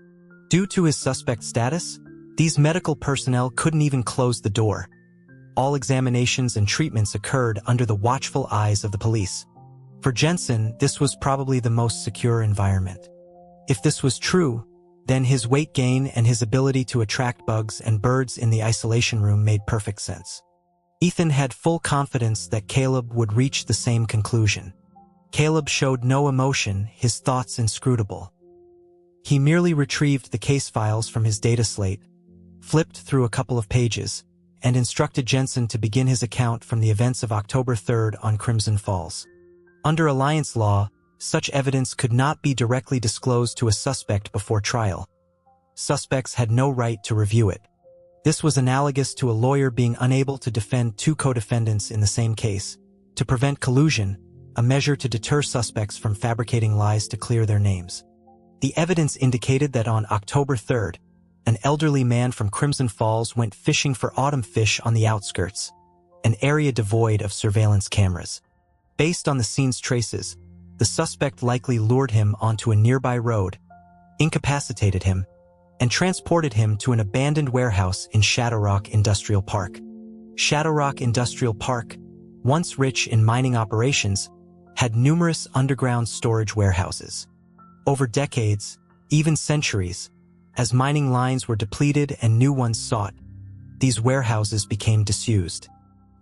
Due to his suspect status, these medical personnel couldn't even close the door. All examinations and treatments occurred under the watchful eyes of the police. For Jensen, this was probably the most secure environment. If this was true, then his weight gain and his ability to attract bugs and birds in the isolation room made perfect sense. Ethan had full confidence that Caleb would reach the same conclusion. Caleb showed no emotion, his thoughts inscrutable. He merely retrieved the case files from his data slate, flipped through a couple of pages, and instructed Jensen to begin his account from the events of October 3rd on Crimson Falls. Under Alliance law, such evidence could not be directly disclosed to a suspect before trial. Suspects had no right to review it. This was analogous to a lawyer being unable to defend two co-defendants in the same case. To prevent collusion, a measure to deter suspects from fabricating lies to clear their names. The evidence indicated that on October 3rd, an elderly man from Crimson Falls went fishing for autumn fish on the outskirts, an area devoid of surveillance cameras. Based on the scene's traces, the suspect likely lured him onto a nearby road, incapacitated him, and transported him to an abandoned warehouse in Shadow Rock Industrial Park. Shadow Rock Industrial Park, once rich in mining operations, had numerous underground storage warehouses. Over decades, even centuries, as mining lines were depleted and new ones sought, these warehouses became disused.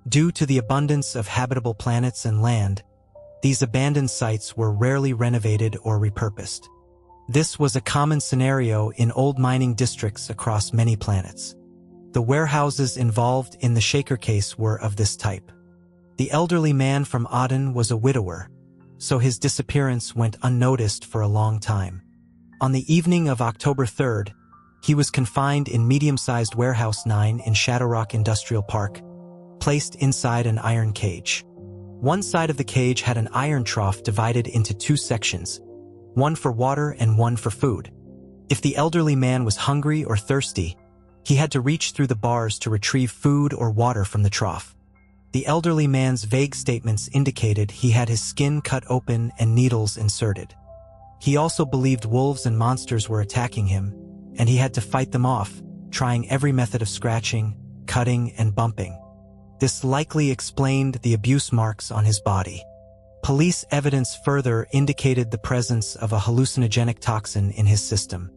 Due to the abundance of habitable planets and land, these abandoned sites were rarely renovated or repurposed. This was a common scenario in old mining districts across many planets. The warehouses involved in the Shaker case were of this type. The elderly man from Aden was a widower, so his disappearance went unnoticed for a long time. On the evening of October 3rd, he was confined in medium-sized Warehouse 9 in Shadow Rock Industrial Park, placed inside an iron cage. One side of the cage had an iron trough divided into two sections, one for water and one for food. If the elderly man was hungry or thirsty, he had to reach through the bars to retrieve food or water from the trough. The elderly man's vague statements indicated he had his skin cut open and needles inserted. He also believed wolves and monsters were attacking him, and he had to fight them off, trying every method of scratching, cutting, and bumping. This likely explained the abuse marks on his body. Police evidence further indicated the presence of a hallucinogenic toxin in his system.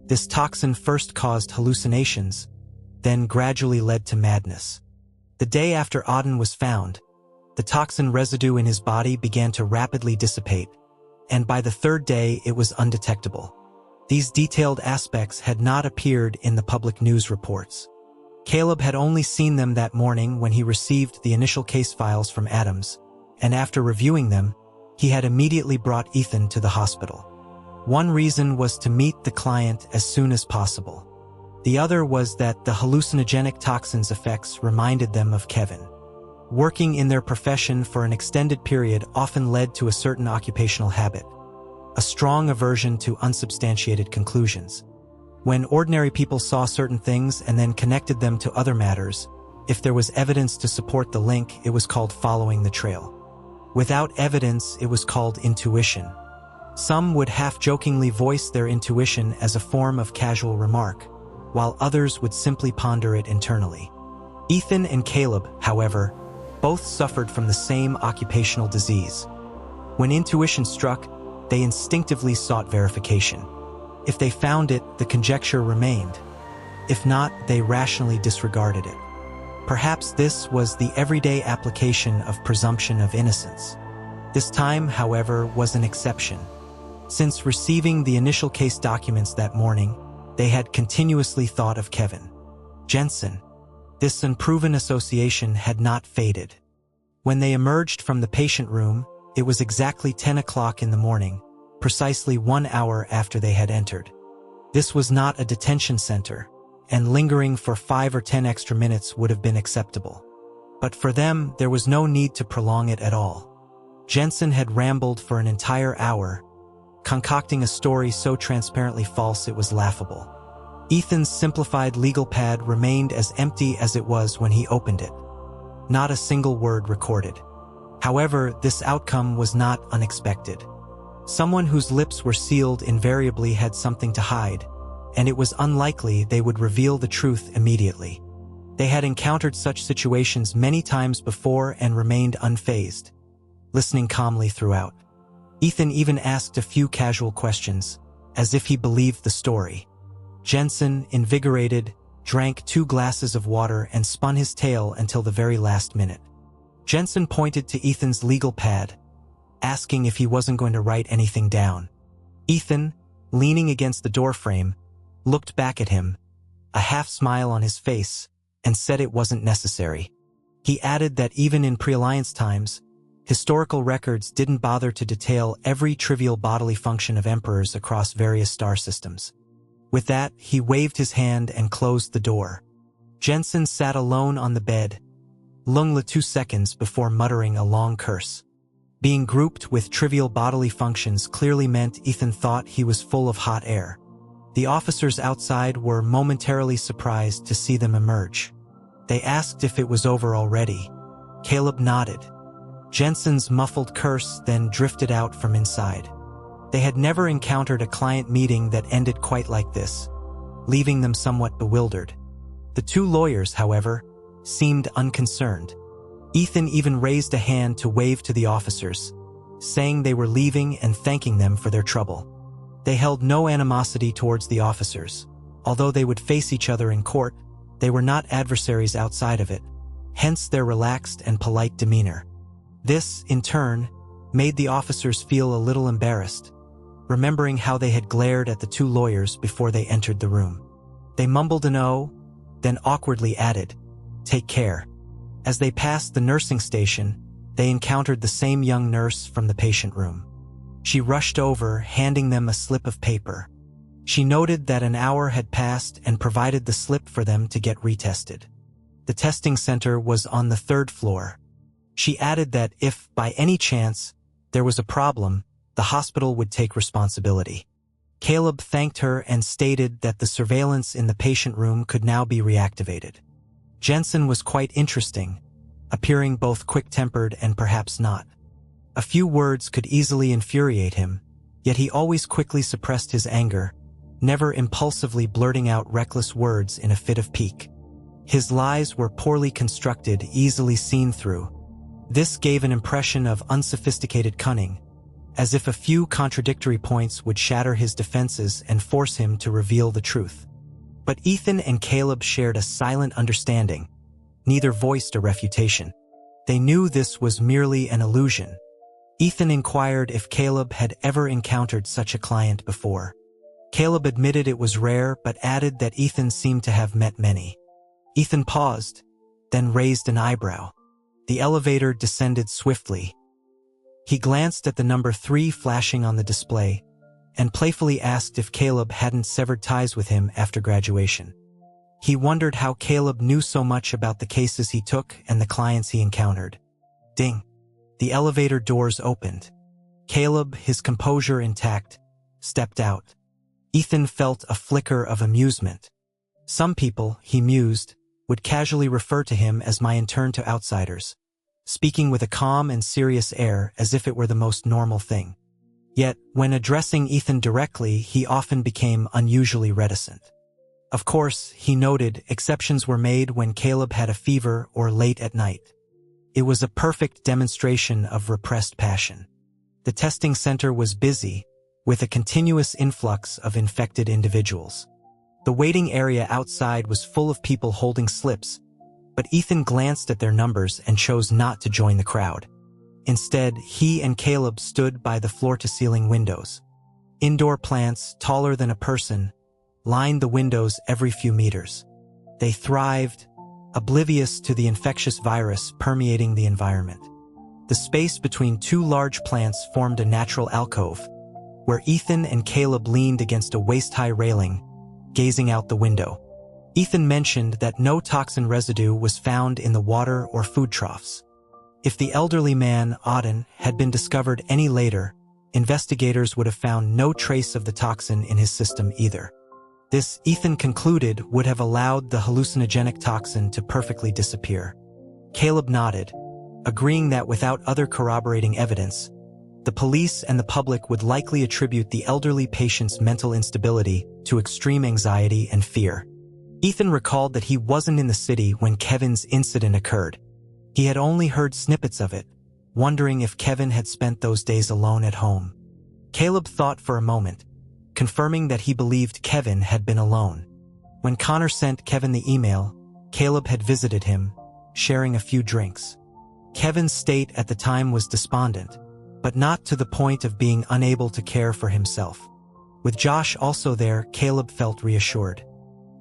This toxin first caused hallucinations, then gradually led to madness. The day after Aden was found, the toxin residue in his body began to rapidly dissipate, and by the third day it was undetectable. These detailed aspects had not appeared in the public news reports. Caleb had only seen them that morning when he received the initial case files from Adams, and after reviewing them, he had immediately brought Ethan to the hospital. One reason was to meet the client as soon as possible. The other was that the hallucinogenic toxins' effects reminded them of Kevin. Working in their profession for an extended period often led to a certain occupational habit, a strong aversion to unsubstantiated conclusions. When ordinary people saw certain things and then connected them to other matters, if there was evidence to support the link, it was called following the trail. Without evidence, it was called intuition. Some would half-jokingly voice their intuition as a form of casual remark, while others would simply ponder it internally. Ethan and Caleb, however, both suffered from the same occupational disease. When intuition struck, they instinctively sought verification. If they found it, the conjecture remained. If not, they rationally disregarded it. Perhaps this was the everyday application of presumption of innocence. This time, however, was an exception. Since receiving the initial case documents that morning, they had continuously thought of Kevin. Jensen. This unproven association had not faded. When they emerged from the patient room, it was exactly 10 o'clock in the morning, precisely 1 hour after they had entered. This was not a detention center, and lingering for 5 or 10 extra minutes would have been acceptable. But for them, there was no need to prolong it at all. Jensen had rambled for an entire hour, concocting a story so transparently false it was laughable. Ethan's simplified legal pad remained as empty as it was when he opened it. Not a single word recorded. However, this outcome was not unexpected. Someone whose lips were sealed invariably had something to hide, and it was unlikely they would reveal the truth immediately. They had encountered such situations many times before and remained unfazed, listening calmly throughout. Ethan even asked a few casual questions, as if he believed the story. Jensen, invigorated, drank 2 glasses of water and spun his tale until the very last minute. Jensen pointed to Ethan's legal pad, asking if he wasn't going to write anything down. Ethan, leaning against the doorframe, looked back at him, a half-smile on his face, and said it wasn't necessary. He added that even in pre-alliance times, historical records didn't bother to detail every trivial bodily function of emperors across various star systems. With that, he waved his hand and closed the door. Jensen sat alone on the bed, lung 2 seconds before muttering a long curse. Being grouped with trivial bodily functions clearly meant Ethan thought he was full of hot air. The officers outside were momentarily surprised to see them emerge. They asked if it was over already. Caleb nodded. Jensen's muffled curse then drifted out from inside. They had never encountered a client meeting that ended quite like this, leaving them somewhat bewildered. The 2 lawyers, however, seemed unconcerned. Ethan even raised a hand to wave to the officers, saying they were leaving and thanking them for their trouble. They held no animosity towards the officers. Although they would face each other in court, they were not adversaries outside of it, hence their relaxed and polite demeanor. This, in turn, made the officers feel a little embarrassed, remembering how they had glared at the 2 lawyers before they entered the room. They mumbled an "oh," then awkwardly added, "Take care." As they passed the nursing station, they encountered the same young nurse from the patient room. She rushed over, handing them a slip of paper. She noted that an hour had passed and provided the slip for them to get retested. The testing center was on the 3rd floor. She added that if, by any chance, there was a problem, the hospital would take responsibility. Caleb thanked her and stated that the surveillance in the patient room could now be reactivated. Jensen was quite interesting, appearing both quick-tempered and perhaps not. A few words could easily infuriate him, yet he always quickly suppressed his anger, never impulsively blurting out reckless words in a fit of pique. His lies were poorly constructed, easily seen through. This gave an impression of unsophisticated cunning, as if a few contradictory points would shatter his defenses and force him to reveal the truth. But Ethan and Caleb shared a silent understanding. Neither voiced a refutation. They knew this was merely an illusion. Ethan inquired if Caleb had ever encountered such a client before. Caleb admitted it was rare but added that Ethan seemed to have met many. Ethan paused, then raised an eyebrow. The elevator descended swiftly. He glanced at the number 3 flashing on the display and playfully asked if Caleb hadn't severed ties with him after graduation. He wondered how Caleb knew so much about the cases he took and the clients he encountered. Ding! The elevator doors opened. Caleb, his composure intact, stepped out. Ethan felt a flicker of amusement. Some people, he mused, would casually refer to him as my intern to outsiders, speaking with a calm and serious air as if it were the most normal thing. Yet, when addressing Ethan directly, he often became unusually reticent. Of course, he noted, exceptions were made when Caleb had a fever or late at night. It was a perfect demonstration of repressed passion. The testing center was busy, with a continuous influx of infected individuals. The waiting area outside was full of people holding slips, but Ethan glanced at their numbers and chose not to join the crowd. Instead, he and Caleb stood by the floor-to-ceiling windows. Indoor plants, taller than a person, lined the windows every few meters. They thrived, oblivious to the infectious virus permeating the environment. The space between 2 large plants formed a natural alcove, where Ethan and Caleb leaned against a waist-high railing, gazing out the window. Ethan mentioned that no toxin residue was found in the water or food troughs. If the elderly man, Auden, had been discovered any later, investigators would have found no trace of the toxin in his system either. This, Ethan concluded, would have allowed the hallucinogenic toxin to perfectly disappear. Caleb nodded, agreeing that without other corroborating evidence, the police and the public would likely attribute the elderly patient's mental instability to extreme anxiety and fear. Ethan recalled that he wasn't in the city when Kevin's incident occurred. He had only heard snippets of it, wondering if Kevin had spent those days alone at home. Caleb thought for a moment, confirming that he believed Kevin had been alone. When Connor sent Kevin the email, Caleb had visited him, sharing a few drinks. Kevin's state at the time was despondent, but not to the point of being unable to care for himself. With Josh also there, Caleb felt reassured.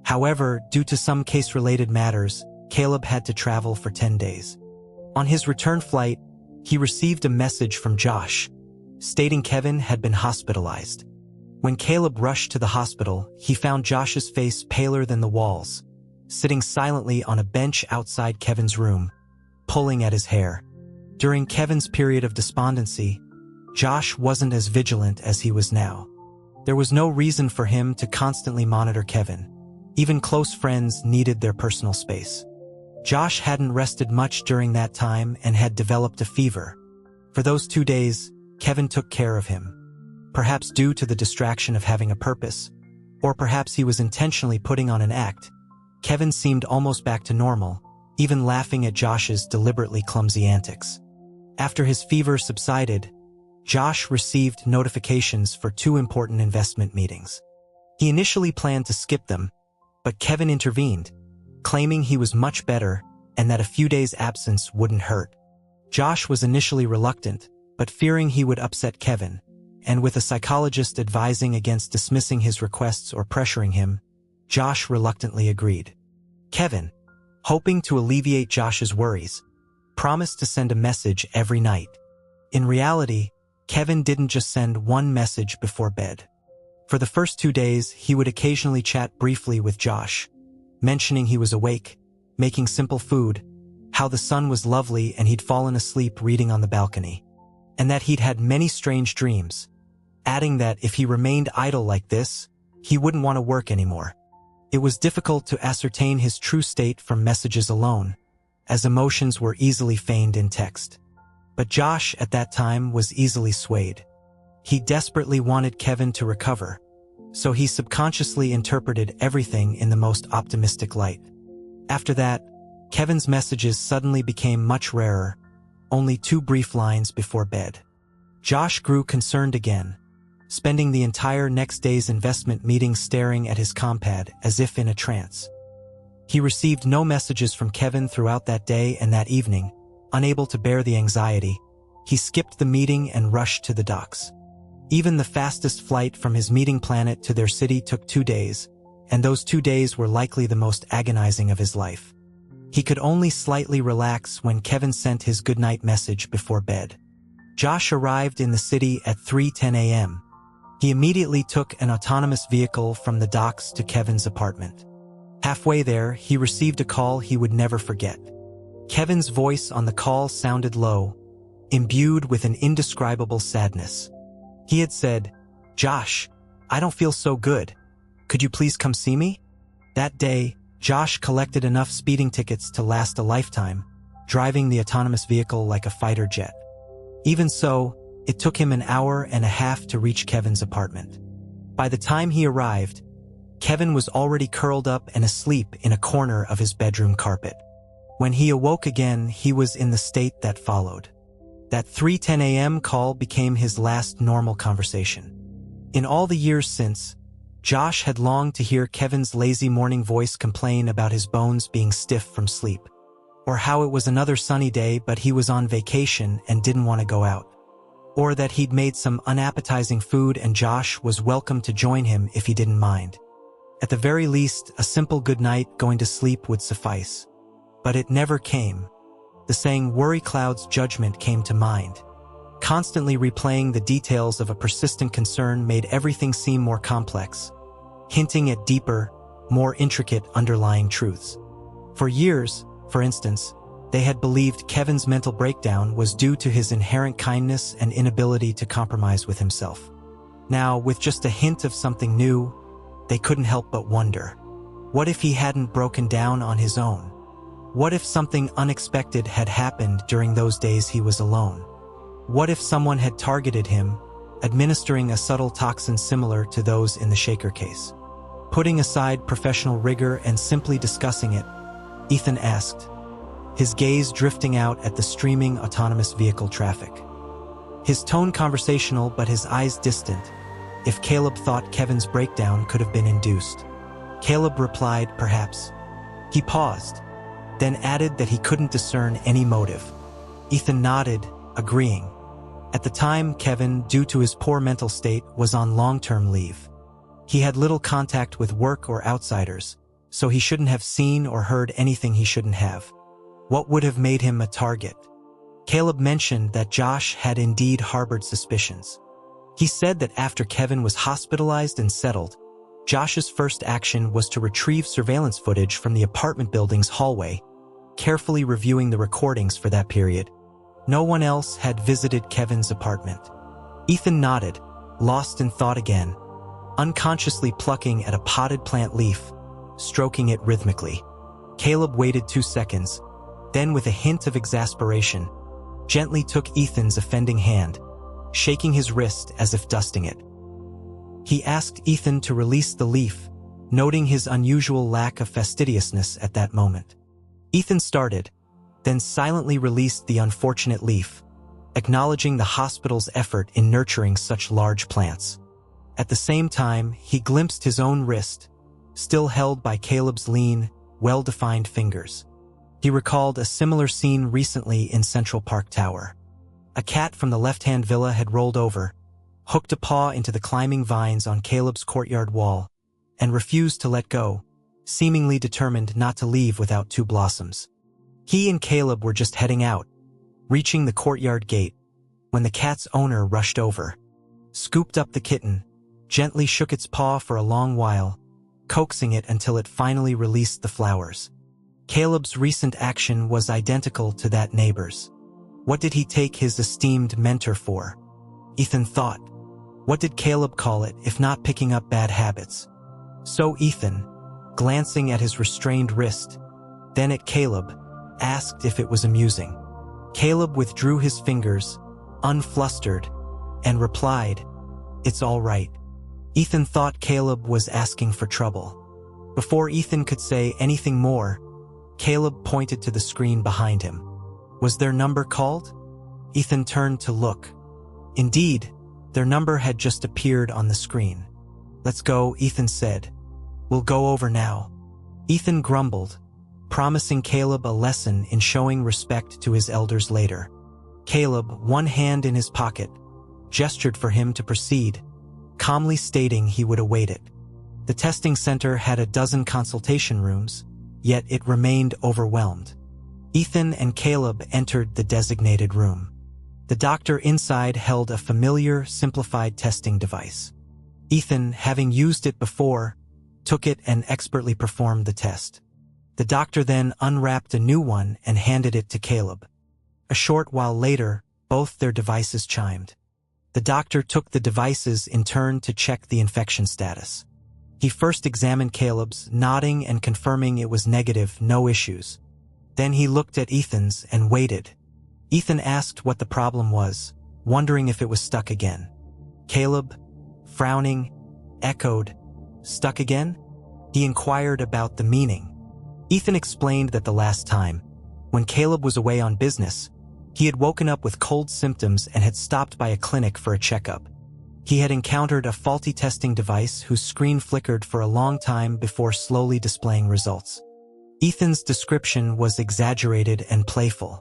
However, due to some case-related matters, Caleb had to travel for 10 days. On his return flight, he received a message from Josh, stating Kevin had been hospitalized. When Caleb rushed to the hospital, he found Josh's face paler than the walls, sitting silently on a bench outside Kevin's room, pulling at his hair. During Kevin's period of despondency, Josh wasn't as vigilant as he was now. There was no reason for him to constantly monitor Kevin. Even close friends needed their personal space. Josh hadn't rested much during that time and had developed a fever. For those 2 days, Kevin took care of him. Perhaps due to the distraction of having a purpose, or perhaps he was intentionally putting on an act, Kevin seemed almost back to normal, even laughing at Josh's deliberately clumsy antics. After his fever subsided, Josh received notifications for 2 important investment meetings. He initially planned to skip them, but Kevin intervened, claiming he was much better and that a few days' absence wouldn't hurt. Josh was initially reluctant, but fearing he would upset Kevin, and with a psychologist advising against dismissing his requests or pressuring him, Josh reluctantly agreed. Kevin, hoping to alleviate Josh's worries, promised to send a message every night. In reality, Kevin didn't just send one message before bed. For the first 2 days, he would occasionally chat briefly with Josh, mentioning he was awake, making simple food, how the sun was lovely and he'd fallen asleep reading on the balcony, and that he'd had many strange dreams, adding that if he remained idle like this, he wouldn't want to work anymore. It was difficult to ascertain his true state from messages alone, as emotions were easily feigned in text. But Josh, at that time, was easily swayed. He desperately wanted Kevin to recover, so he subconsciously interpreted everything in the most optimistic light. After that, Kevin's messages suddenly became much rarer, only 2 brief lines before bed. Josh grew concerned again, spending the entire next day's investment meeting staring at his compad as if in a trance. He received no messages from Kevin throughout that day and that evening. Unable to bear the anxiety, he skipped the meeting and rushed to the docks. Even the fastest flight from his meeting planet to their city took 2 days, and those 2 days were likely the most agonizing of his life. He could only slightly relax when Kevin sent his goodnight message before bed. Josh arrived in the city at 3:10 a.m. He immediately took an autonomous vehicle from the docks to Kevin's apartment. Halfway there, he received a call he would never forget. Kevin's voice on the call sounded low, imbued with an indescribable sadness. He had said, "Josh, I don't feel so good. Could you please come see me?" That day, Josh collected enough speeding tickets to last a lifetime, driving the autonomous vehicle like a fighter jet. Even so, it took him an hour and a half to reach Kevin's apartment. By the time he arrived, Kevin was already curled up and asleep in a corner of his bedroom carpet. When he awoke again, he was in the state that followed. That 3:10 a.m. call became his last normal conversation. In all the years since, Josh had longed to hear Kevin's lazy morning voice complain about his bones being stiff from sleep, or how it was another sunny day but he was on vacation and didn't want to go out, or that he'd made some unappetizing food and Josh was welcome to join him if he didn't mind. At the very least, a simple good night going to sleep would suffice. But it never came. The saying "worry clouds judgment" came to mind. Constantly replaying the details of a persistent concern made everything seem more complex, hinting at deeper, more intricate underlying truths. For years, for instance, they had believed Kevin's mental breakdown was due to his inherent kindness and inability to compromise with himself. Now, with just a hint of something new, they couldn't help but wonder. What if he hadn't broken down on his own? What if something unexpected had happened during those days he was alone? What if someone had targeted him, administering a subtle toxin similar to those in the shaker case? Putting aside professional rigor and simply discussing it, Ethan asked, his gaze drifting out at the streaming autonomous vehicle traffic. His tone conversational but his eyes distant, if Caleb thought Kevin's breakdown could have been induced. Caleb replied, "Perhaps." He paused, then added that he couldn't discern any motive. Ethan nodded, agreeing. At the time, Kevin, due to his poor mental state, was on long-term leave. He had little contact with work or outsiders, so he shouldn't have seen or heard anything he shouldn't have. What would have made him a target? Caleb mentioned that Josh had indeed harbored suspicions. He said that after Kevin was hospitalized and settled, Josh's first action was to retrieve surveillance footage from the apartment building's hallway, carefully reviewing the recordings for that period. No one else had visited Kevin's apartment. Ethan nodded, lost in thought again, unconsciously plucking at a potted plant leaf, stroking it rhythmically. Caleb waited 2 seconds, then with a hint of exasperation, gently took Ethan's offending hand, shaking his wrist as if dusting it. He asked Ethan to release the leaf, noting his unusual lack of fastidiousness at that moment. Ethan started, then silently released the unfortunate leaf, acknowledging the hospital's effort in nurturing such large plants. At the same time, he glimpsed his own wrist, still held by Caleb's lean, well-defined fingers. He recalled a similar scene recently in Central Park Tower. A cat from the left-hand villa had rolled over, hooked a paw into the climbing vines on Caleb's courtyard wall, and refused to let go, seemingly determined not to leave without 2 blossoms. He and Caleb were just heading out, reaching the courtyard gate, when the cat's owner rushed over, scooped up the kitten, gently shook its paw for a long while, coaxing it until it finally released the flowers. Caleb's recent action was identical to that neighbor's. What did he take his esteemed mentor for? Ethan thought. What did Caleb call it if not picking up bad habits? So Ethan, glancing at his restrained wrist, then at Caleb, asked if it was amusing. Caleb withdrew his fingers, unflustered, and replied, "It's all right." Ethan thought Caleb was asking for trouble. Before Ethan could say anything more, Caleb pointed to the screen behind him. Was their number called? Ethan turned to look. Indeed, their number had just appeared on the screen. "Let's go," Ethan said. "We'll go over now." Ethan grumbled, promising Caleb a lesson in showing respect to his elders later. Caleb, one hand in his pocket, gestured for him to proceed, calmly stating he would await it. The The testing center had a dozen consultation rooms, yet it remained overwhelmed. Ethan and Caleb entered the designated room. The doctor inside held a familiar, simplified testing device. Ethan, having used it before, took it and expertly performed the test. The doctor then unwrapped a new one and handed it to Caleb. A short while later, both their devices chimed. The doctor took the devices in turn to check the infection status. He first examined Caleb's, nodding and confirming it was negative, no issues. Then he looked at Ethan's and waited. Ethan asked what the problem was, wondering if it was stuck again. Caleb, frowning, echoed, "Stuck again?" He inquired about the meaning. Ethan explained that the last time, when Caleb was away on business, he had woken up with cold symptoms and had stopped by a clinic for a checkup. He had encountered a faulty testing device whose screen flickered for a long time before slowly displaying results. Ethan's description was exaggerated and playful.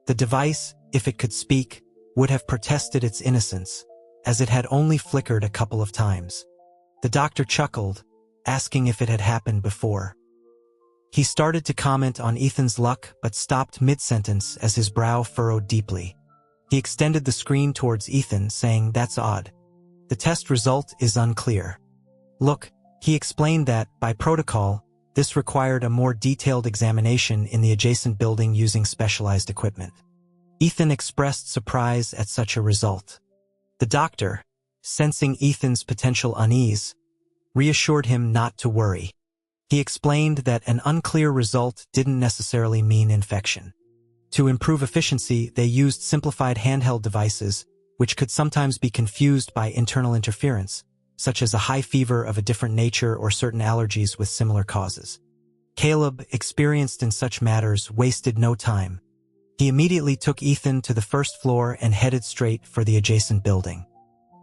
The device, if it could speak, would have protested its innocence, as it had only flickered a couple of times. The doctor chuckled, asking if it had happened before. He started to comment on Ethan's luck but stopped mid-sentence as his brow furrowed deeply. He extended the screen towards Ethan, saying, "That's odd. The test result is unclear." "Look," he explained that, by protocol, this required a more detailed examination in the adjacent building using specialized equipment. Ethan expressed surprise at such a result. The doctor, sensing Ethan's potential unease, reassured him not to worry. He explained that an unclear result didn't necessarily mean infection. To improve efficiency, they used simplified handheld devices, which could sometimes be confused by internal interference, such as a high fever of a different nature or certain allergies with similar causes. Caleb, experienced in such matters, wasted no time. He immediately took Ethan to the first floor and headed straight for the adjacent building.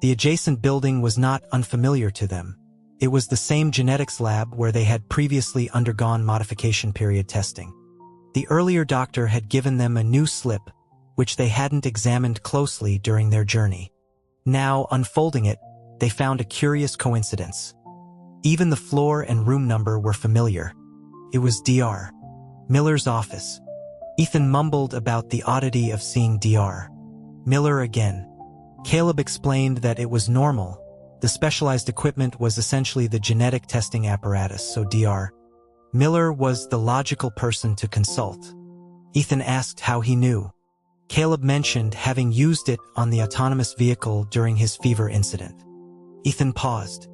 The adjacent building was not unfamiliar to them. It was the same genetics lab where they had previously undergone modification period testing. The earlier doctor had given them a new slip, which they hadn't examined closely during their journey. Now, unfolding it, they found a curious coincidence. Even the floor and room number were familiar. It was Dr. Miller's office. Ethan mumbled about the oddity of seeing Dr. Miller again. Caleb explained that it was normal. The specialized equipment was essentially the genetic testing apparatus, so Dr. Miller was the logical person to consult. Ethan asked how he knew. Caleb mentioned having used it on the autonomous vehicle during his fever incident. Ethan paused.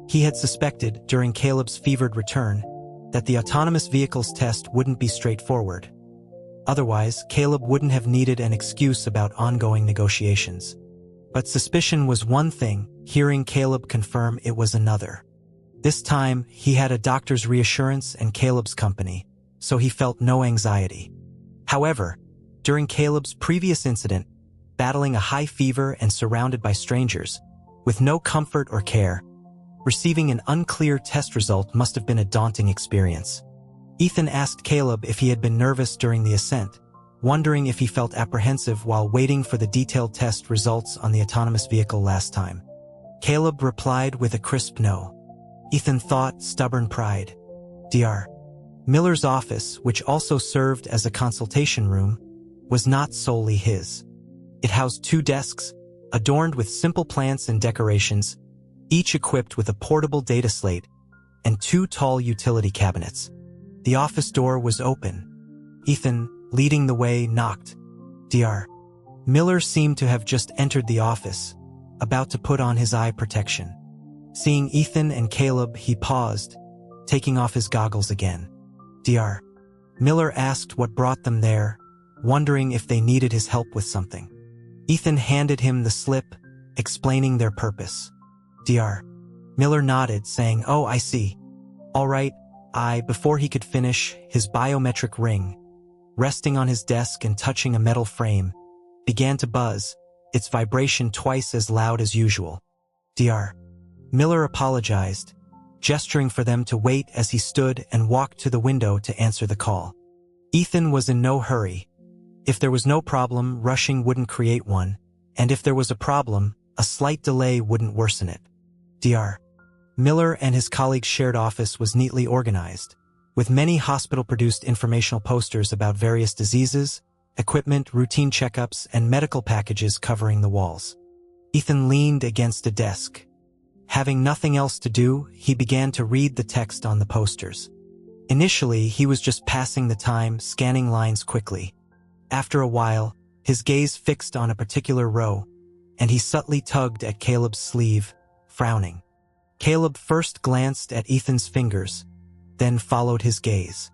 He had suspected, during Caleb's fevered return, that the autonomous vehicle's test wouldn't be straightforward. Otherwise, Caleb wouldn't have needed an excuse about ongoing negotiations. But suspicion was one thing, hearing Caleb confirm it was another. This time, he had a doctor's reassurance and Caleb's company, so he felt no anxiety. However, during Caleb's previous incident, battling a high fever and surrounded by strangers, with no comfort or care, receiving an unclear test result must have been a daunting experience. Ethan asked Caleb if he had been nervous during the ascent, wondering if he felt apprehensive while waiting for the detailed test results on the autonomous vehicle last time. Caleb replied with a crisp no. Ethan thought, stubborn pride. Dr. Miller's office, which also served as a consultation room, was not solely his. It housed 2 desks, adorned with simple plants and decorations, each equipped with a portable data slate, and 2 tall utility cabinets. The office door was open. Ethan, leading the way, knocked. Dr. Miller seemed to have just entered the office, about to put on his eye protection. Seeing Ethan and Caleb, he paused, taking off his goggles again. Dr. Miller asked what brought them there, wondering if they needed his help with something. Ethan handed him the slip, explaining their purpose. Dr. Miller nodded, saying, "Oh, I see. All right." Before he could finish, his biometric ring, resting on his desk and touching a metal frame, began to buzz, its vibration twice as loud as usual. Dr. Miller apologized, gesturing for them to wait as he stood and walked to the window to answer the call. Ethan was in no hurry. If there was no problem, rushing wouldn't create one, and if there was a problem, a slight delay wouldn't worsen it. Dr. Miller and his colleagues' shared office was neatly organized, with many hospital-produced informational posters about various diseases, equipment, routine checkups, and medical packages covering the walls. Ethan leaned against a desk. Having nothing else to do, he began to read the text on the posters. Initially, he was just passing the time, scanning lines quickly. After a while, his gaze fixed on a particular row, and he subtly tugged at Caleb's sleeve, frowning. Caleb first glanced at Ethan's fingers, then followed his gaze.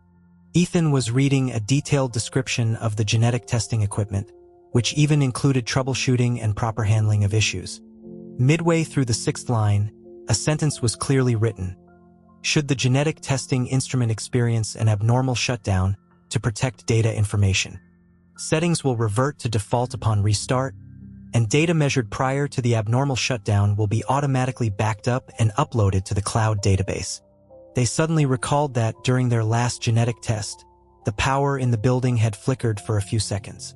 Ethan was reading a detailed description of the genetic testing equipment, which even included troubleshooting and proper handling of issues. Midway through the sixth line, a sentence was clearly written. Should the genetic testing instrument experience an abnormal shutdown to protect data information, settings will revert to default upon restart, and data measured prior to the abnormal shutdown will be automatically backed up and uploaded to the cloud database. They suddenly recalled that during their last genetic test, the power in the building had flickered for a few seconds.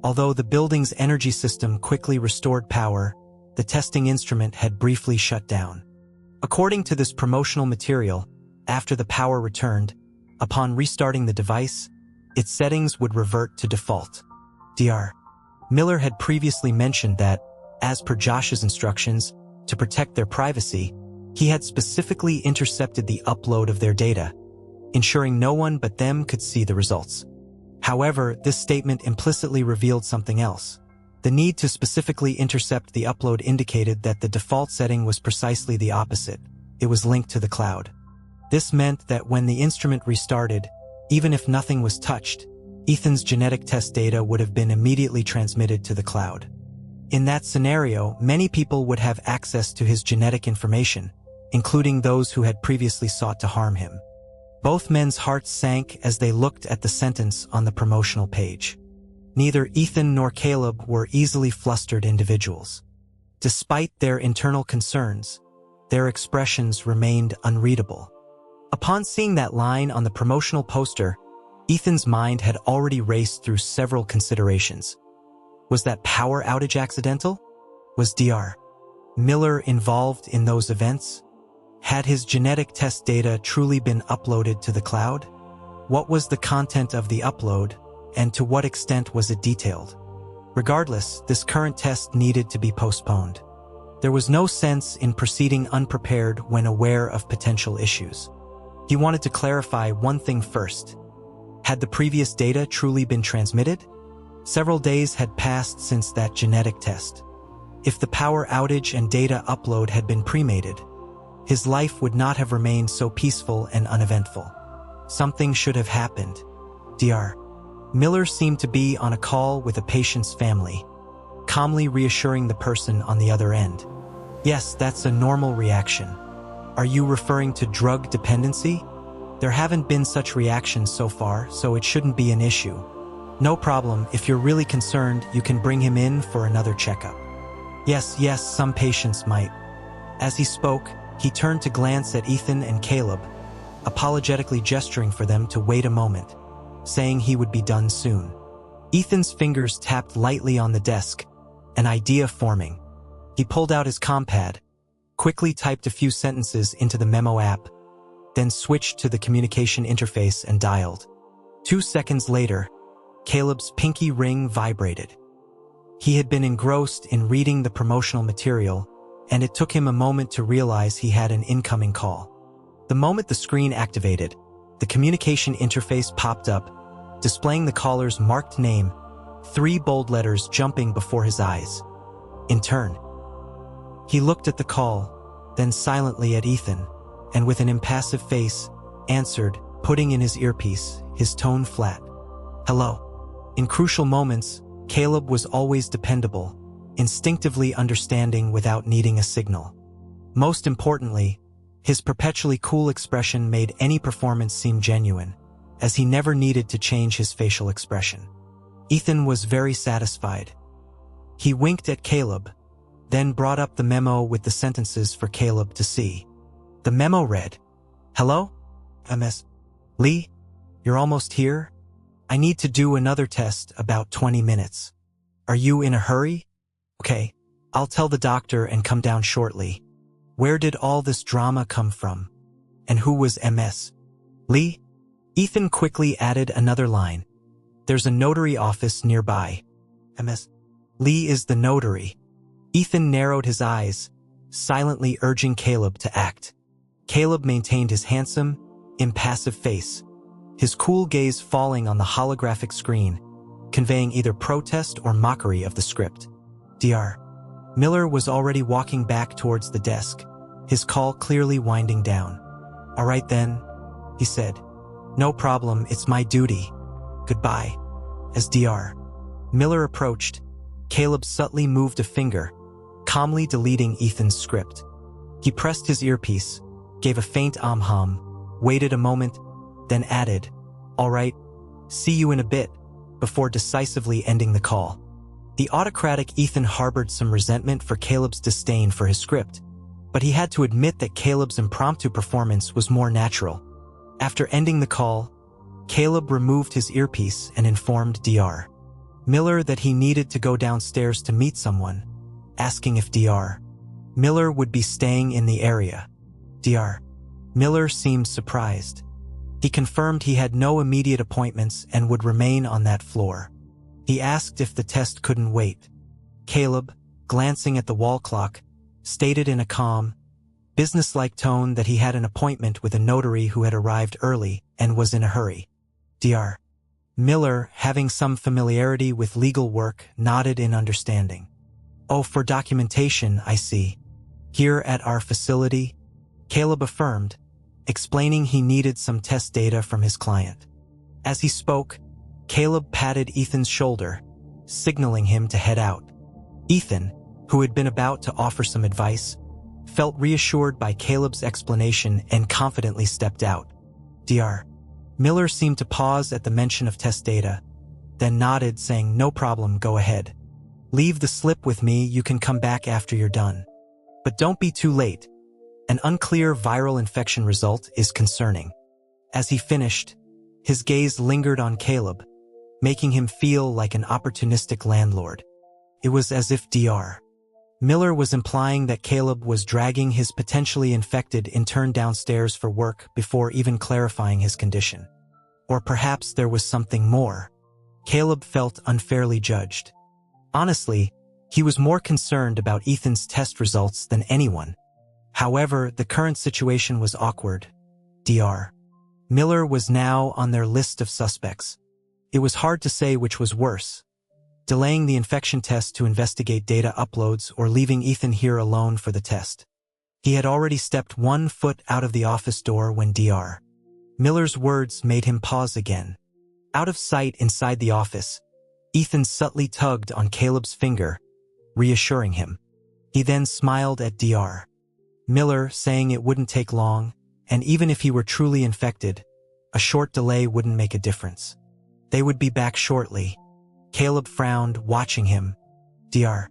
Although the building's energy system quickly restored power, the testing instrument had briefly shut down. According to this promotional material, after the power returned, upon restarting the device, its settings would revert to default. Dr. Miller had previously mentioned that, as per Josh's instructions, to protect their privacy, he had specifically intercepted the upload of their data, ensuring no one but them could see the results. However, this statement implicitly revealed something else. The need to specifically intercept the upload indicated that the default setting was precisely the opposite. It was linked to the cloud. This meant that when the instrument restarted, even if nothing was touched, Ethan's genetic test data would have been immediately transmitted to the cloud. In that scenario, many people would have access to his genetic information, including those who had previously sought to harm him. Both men's hearts sank as they looked at the sentence on the promotional page. Neither Ethan nor Caleb were easily flustered individuals. Despite their internal concerns, their expressions remained unreadable. Upon seeing that line on the promotional poster, Ethan's mind had already raced through several considerations. Was that power outage accidental? Was Dr. Miller involved in those events? Had his genetic test data truly been uploaded to the cloud? What was the content of the upload, and to what extent was it detailed? Regardless, this current test needed to be postponed. There was no sense in proceeding unprepared when aware of potential issues. He wanted to clarify one thing first. Had the previous data truly been transmitted? Several days had passed since that genetic test. If the power outage and data upload had been premeditated, his life would not have remained so peaceful and uneventful. Something should have happened. Dr. Miller seemed to be on a call with a patient's family, calmly reassuring the person on the other end. Yes, that's a normal reaction. Are you referring to drug dependency? There haven't been such reactions so far, so it shouldn't be an issue. No problem, if you're really concerned, you can bring him in for another checkup. Yes, some patients might. As he spoke, he turned to glance at Ethan and Caleb, apologetically gesturing for them to wait a moment, saying he would be done soon. Ethan's fingers tapped lightly on the desk, an idea forming. He pulled out his compad, quickly typed a few sentences into the memo app, then switched to the communication interface and dialed. 2 seconds later, Caleb's pinky ring vibrated. He had been engrossed in reading the promotional material, and it took him a moment to realize he had an incoming call. The moment the screen activated, the communication interface popped up, displaying the caller's marked name, 3 bold letters jumping before his eyes. Intern. He looked at the call, then silently at Ethan, and with an impassive face, answered, putting in his earpiece, his tone flat. Hello. In crucial moments, Caleb was always dependable, instinctively understanding without needing a signal. Most importantly, his perpetually cool expression made any performance seem genuine, as he never needed to change his facial expression. Ethan was very satisfied. He winked at Caleb, then brought up the memo with the sentences for Caleb to see. The memo read, Hello? Ms. Lee? You're almost here? I need to do another test about 20 minutes. Are you in a hurry? Okay, I'll tell the doctor and come down shortly. Where did all this drama come from? And who was Ms. Lee? Ethan quickly added another line. There's a notary office nearby. Ms. Lee is the notary. Ethan narrowed his eyes, silently urging Caleb to act. Caleb maintained his handsome, impassive face, his cool gaze falling on the holographic screen, conveying either protest or mockery of the script. Dr. Miller was already walking back towards the desk, his call clearly winding down. All right then, he said. No problem, it's my duty. Goodbye. As Dr. Miller approached, Caleb subtly moved a finger, calmly deleting Ethan's script. He pressed his earpiece, gave a faint hum, waited a moment, then added, All right, see you in a bit, before decisively ending the call. The autocratic Ethan harbored some resentment for Caleb's disdain for his script, but he had to admit that Caleb's impromptu performance was more natural. After ending the call, Caleb removed his earpiece and informed Dr. Miller that he needed to go downstairs to meet someone, asking if Dr. Miller would be staying in the area. Dr. Miller seemed surprised. He confirmed he had no immediate appointments and would remain on that floor. He asked if the test couldn't wait. Caleb, glancing at the wall clock, stated in a calm, businesslike tone that he had an appointment with a notary who had arrived early and was in a hurry. Dr. Miller, having some familiarity with legal work, nodded in understanding. Oh, for documentation, I see. Here at our facility, Caleb affirmed, explaining he needed some test data from his client. As he spoke, Caleb patted Ethan's shoulder, signaling him to head out. Ethan, who had been about to offer some advice, felt reassured by Caleb's explanation and confidently stepped out. Dr. Miller seemed to pause at the mention of test data, then nodded, saying, No problem, go ahead. Leave the slip with me, you can come back after you're done. But don't be too late. An unclear viral infection result is concerning. As he finished, his gaze lingered on Caleb, making him feel like an opportunistic landlord. It was as if Dr. Miller was implying that Caleb was dragging his potentially infected intern downstairs for work before even clarifying his condition. Or perhaps there was something more. Caleb felt unfairly judged. Honestly, he was more concerned about Ethan's test results than anyone. However, the current situation was awkward. Dr. Miller was now on their list of suspects. It was hard to say which was worse, delaying the infection test to investigate data uploads or leaving Ethan here alone for the test. He had already stepped 1 foot out of the office door when Dr. Miller's words made him pause again. Out of sight inside the office, Ethan subtly tugged on Caleb's finger, reassuring him. He then smiled at Dr. Miller, saying it wouldn't take long, and even if he were truly infected, a short delay wouldn't make a difference. They would be back shortly. Caleb frowned, watching him. Dr.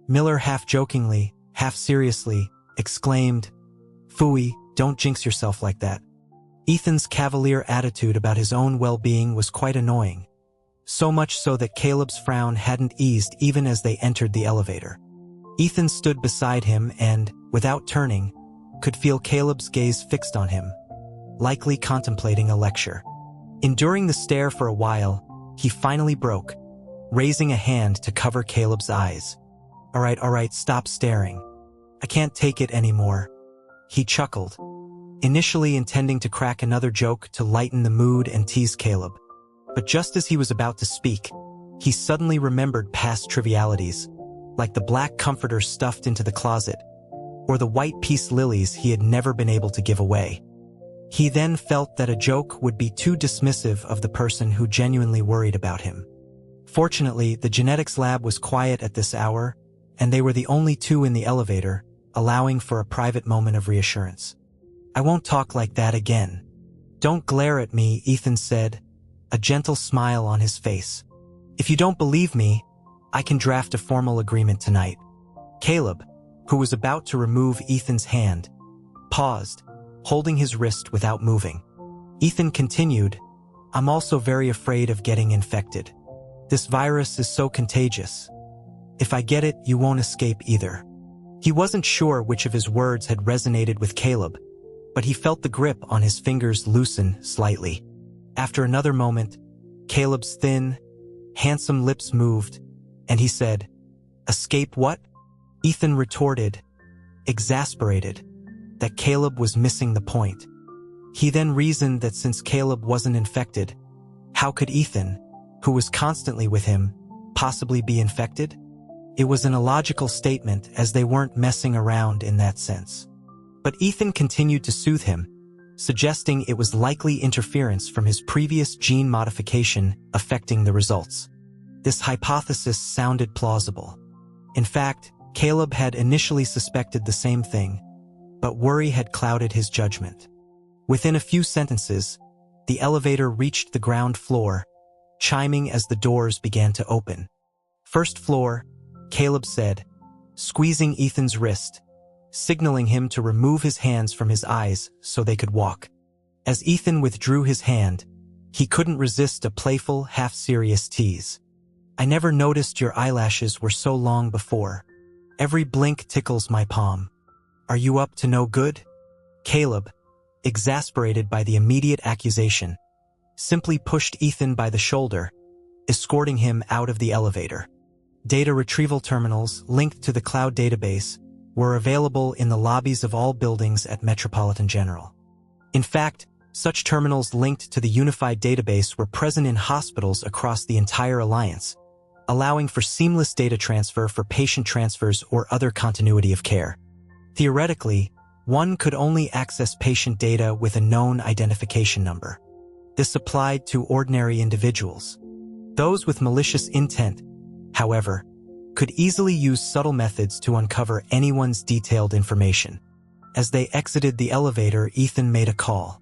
Miller, half jokingly, half seriously, exclaimed, Phooey, don't jinx yourself like that. Ethan's cavalier attitude about his own well-being was quite annoying, so much so that Caleb's frown hadn't eased even as they entered the elevator. Ethan stood beside him and, without turning, could feel Caleb's gaze fixed on him, likely contemplating a lecture. Enduring the stare for a while, he finally broke, raising a hand to cover Caleb's eyes. All right, stop staring. I can't take it anymore. He chuckled, initially intending to crack another joke to lighten the mood and tease Caleb. But just as he was about to speak, he suddenly remembered past trivialities, like the black comforter stuffed into the closet, or the white peace lilies he had never been able to give away. He then felt that a joke would be too dismissive of the person who genuinely worried about him. Fortunately, the genetics lab was quiet at this hour, and they were the only two in the elevator, allowing for a private moment of reassurance. I won't talk like that again. Don't glare at me, Ethan said, a gentle smile on his face. If you don't believe me, I can draft a formal agreement tonight. Caleb, who was about to remove Ethan's hand, paused, holding his wrist without moving. Ethan continued, I'm also very afraid of getting infected. This virus is so contagious. If I get it, you won't escape either. He wasn't sure which of his words had resonated with Caleb, but he felt the grip on his fingers loosen slightly. After another moment, Caleb's thin, handsome lips moved, and he said, "Escape what?" Ethan retorted, exasperated, that Caleb was missing the point. He then reasoned that since Caleb wasn't infected, how could Ethan, who was constantly with him, possibly be infected? It was an illogical statement, as they weren't messing around in that sense. But Ethan continued to soothe him, suggesting it was likely interference from his previous gene modification affecting the results. This hypothesis sounded plausible. In fact, Caleb had initially suspected the same thing, but worry had clouded his judgment. Within a few sentences, the elevator reached the ground floor, chiming as the doors began to open. "First floor," Caleb said, squeezing Ethan's wrist, signaling him to remove his hands from his eyes so they could walk. As Ethan withdrew his hand, he couldn't resist a playful, half-serious tease. "I never noticed your eyelashes were so long before. Every blink tickles my palm. Are you up to no good?" Caleb, exasperated by the immediate accusation, simply pushed Ethan by the shoulder, escorting him out of the elevator. Data retrieval terminals linked to the cloud database were available in the lobbies of all buildings at Metropolitan General. In fact, such terminals linked to the unified database were present in hospitals across the entire alliance, allowing for seamless data transfer for patient transfers or other continuity of care. Theoretically, one could only access patient data with a known identification number. This applied to ordinary individuals. Those with malicious intent, however, could easily use subtle methods to uncover anyone's detailed information. As they exited the elevator, Ethan made a call.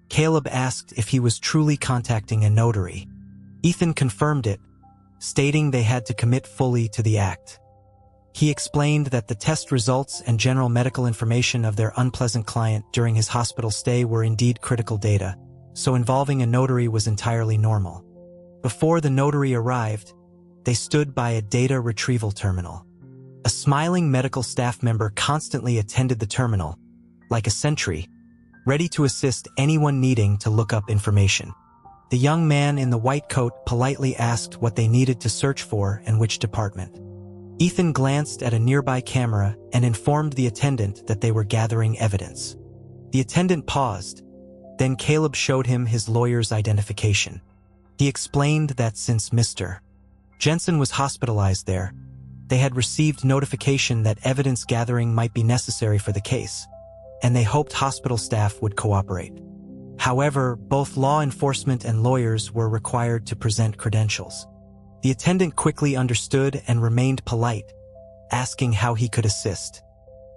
Caleb asked if he was truly contacting a notary. Ethan confirmed it, stating they had to commit fully to the act. He explained that the test results and general medical information of their unpleasant client during his hospital stay were indeed critical data, so involving a notary was entirely normal. Before the notary arrived, they stood by a data retrieval terminal. A smiling medical staff member constantly attended the terminal, like a sentry, ready to assist anyone needing to look up information. The young man in the white coat politely asked what they needed to search for and which department. Ethan glanced at a nearby camera and informed the attendant that they were gathering evidence. The attendant paused, then Caleb showed him his lawyer's identification. He explained that since Mr. Jensen was hospitalized there, they had received notification that evidence gathering might be necessary for the case, and they hoped hospital staff would cooperate. However, both law enforcement and lawyers were required to present credentials. The attendant quickly understood and remained polite, asking how he could assist.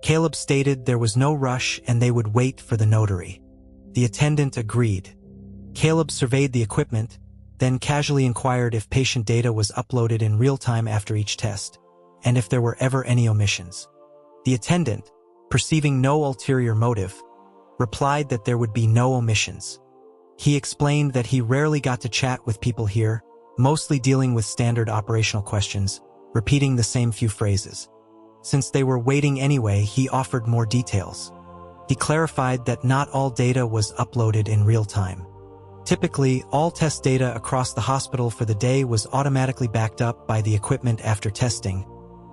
Caleb stated there was no rush and they would wait for the notary. The attendant agreed. Caleb surveyed the equipment, then casually inquired if patient data was uploaded in real time after each test, and if there were ever any omissions. The attendant, perceiving no ulterior motive, replied that there would be no omissions. He explained that he rarely got to chat with people here, mostly dealing with standard operational questions, repeating the same few phrases. Since they were waiting anyway, he offered more details. He clarified that not all data was uploaded in real time. Typically, all test data across the hospital for the day was automatically backed up by the equipment after testing,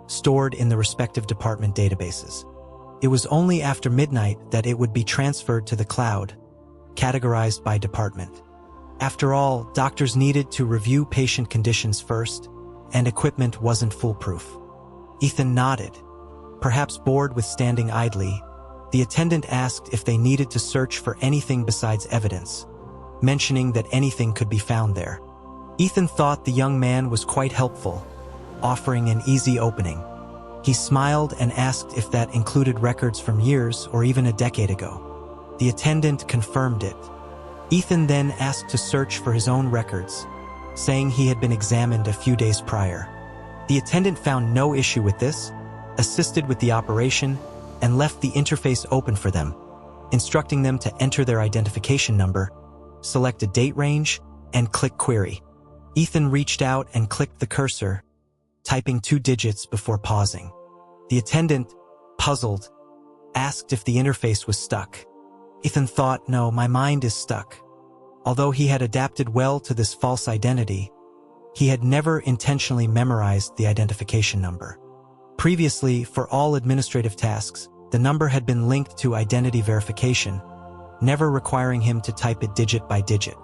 stored in the respective department databases. It was only after midnight that it would be transferred to the cloud, categorized by department. After all, doctors needed to review patient conditions first, and equipment wasn't foolproof. Ethan nodded. Perhaps bored with standing idly, the attendant asked if they needed to search for anything besides evidence, mentioning that anything could be found there. Ethan thought the young man was quite helpful, offering an easy opening. He smiled and asked if that included records from years or even a decade ago. The attendant confirmed it. Ethan then asked to search for his own records, saying he had been examined a few days prior. The attendant found no issue with this, assisted with the operation, and left the interface open for them, instructing them to enter their identification number, select a date range, and click Query. Ethan reached out and clicked the cursor, typing 2 digits before pausing. The attendant puzzled, asked if the interface was stuck. Ethan thought, no, my mind is stuck. Although he had adapted well to this false identity, he had never intentionally memorized the identification number. Previously, for all administrative tasks, the number had been linked to identity verification, never requiring him to type it digit by digit.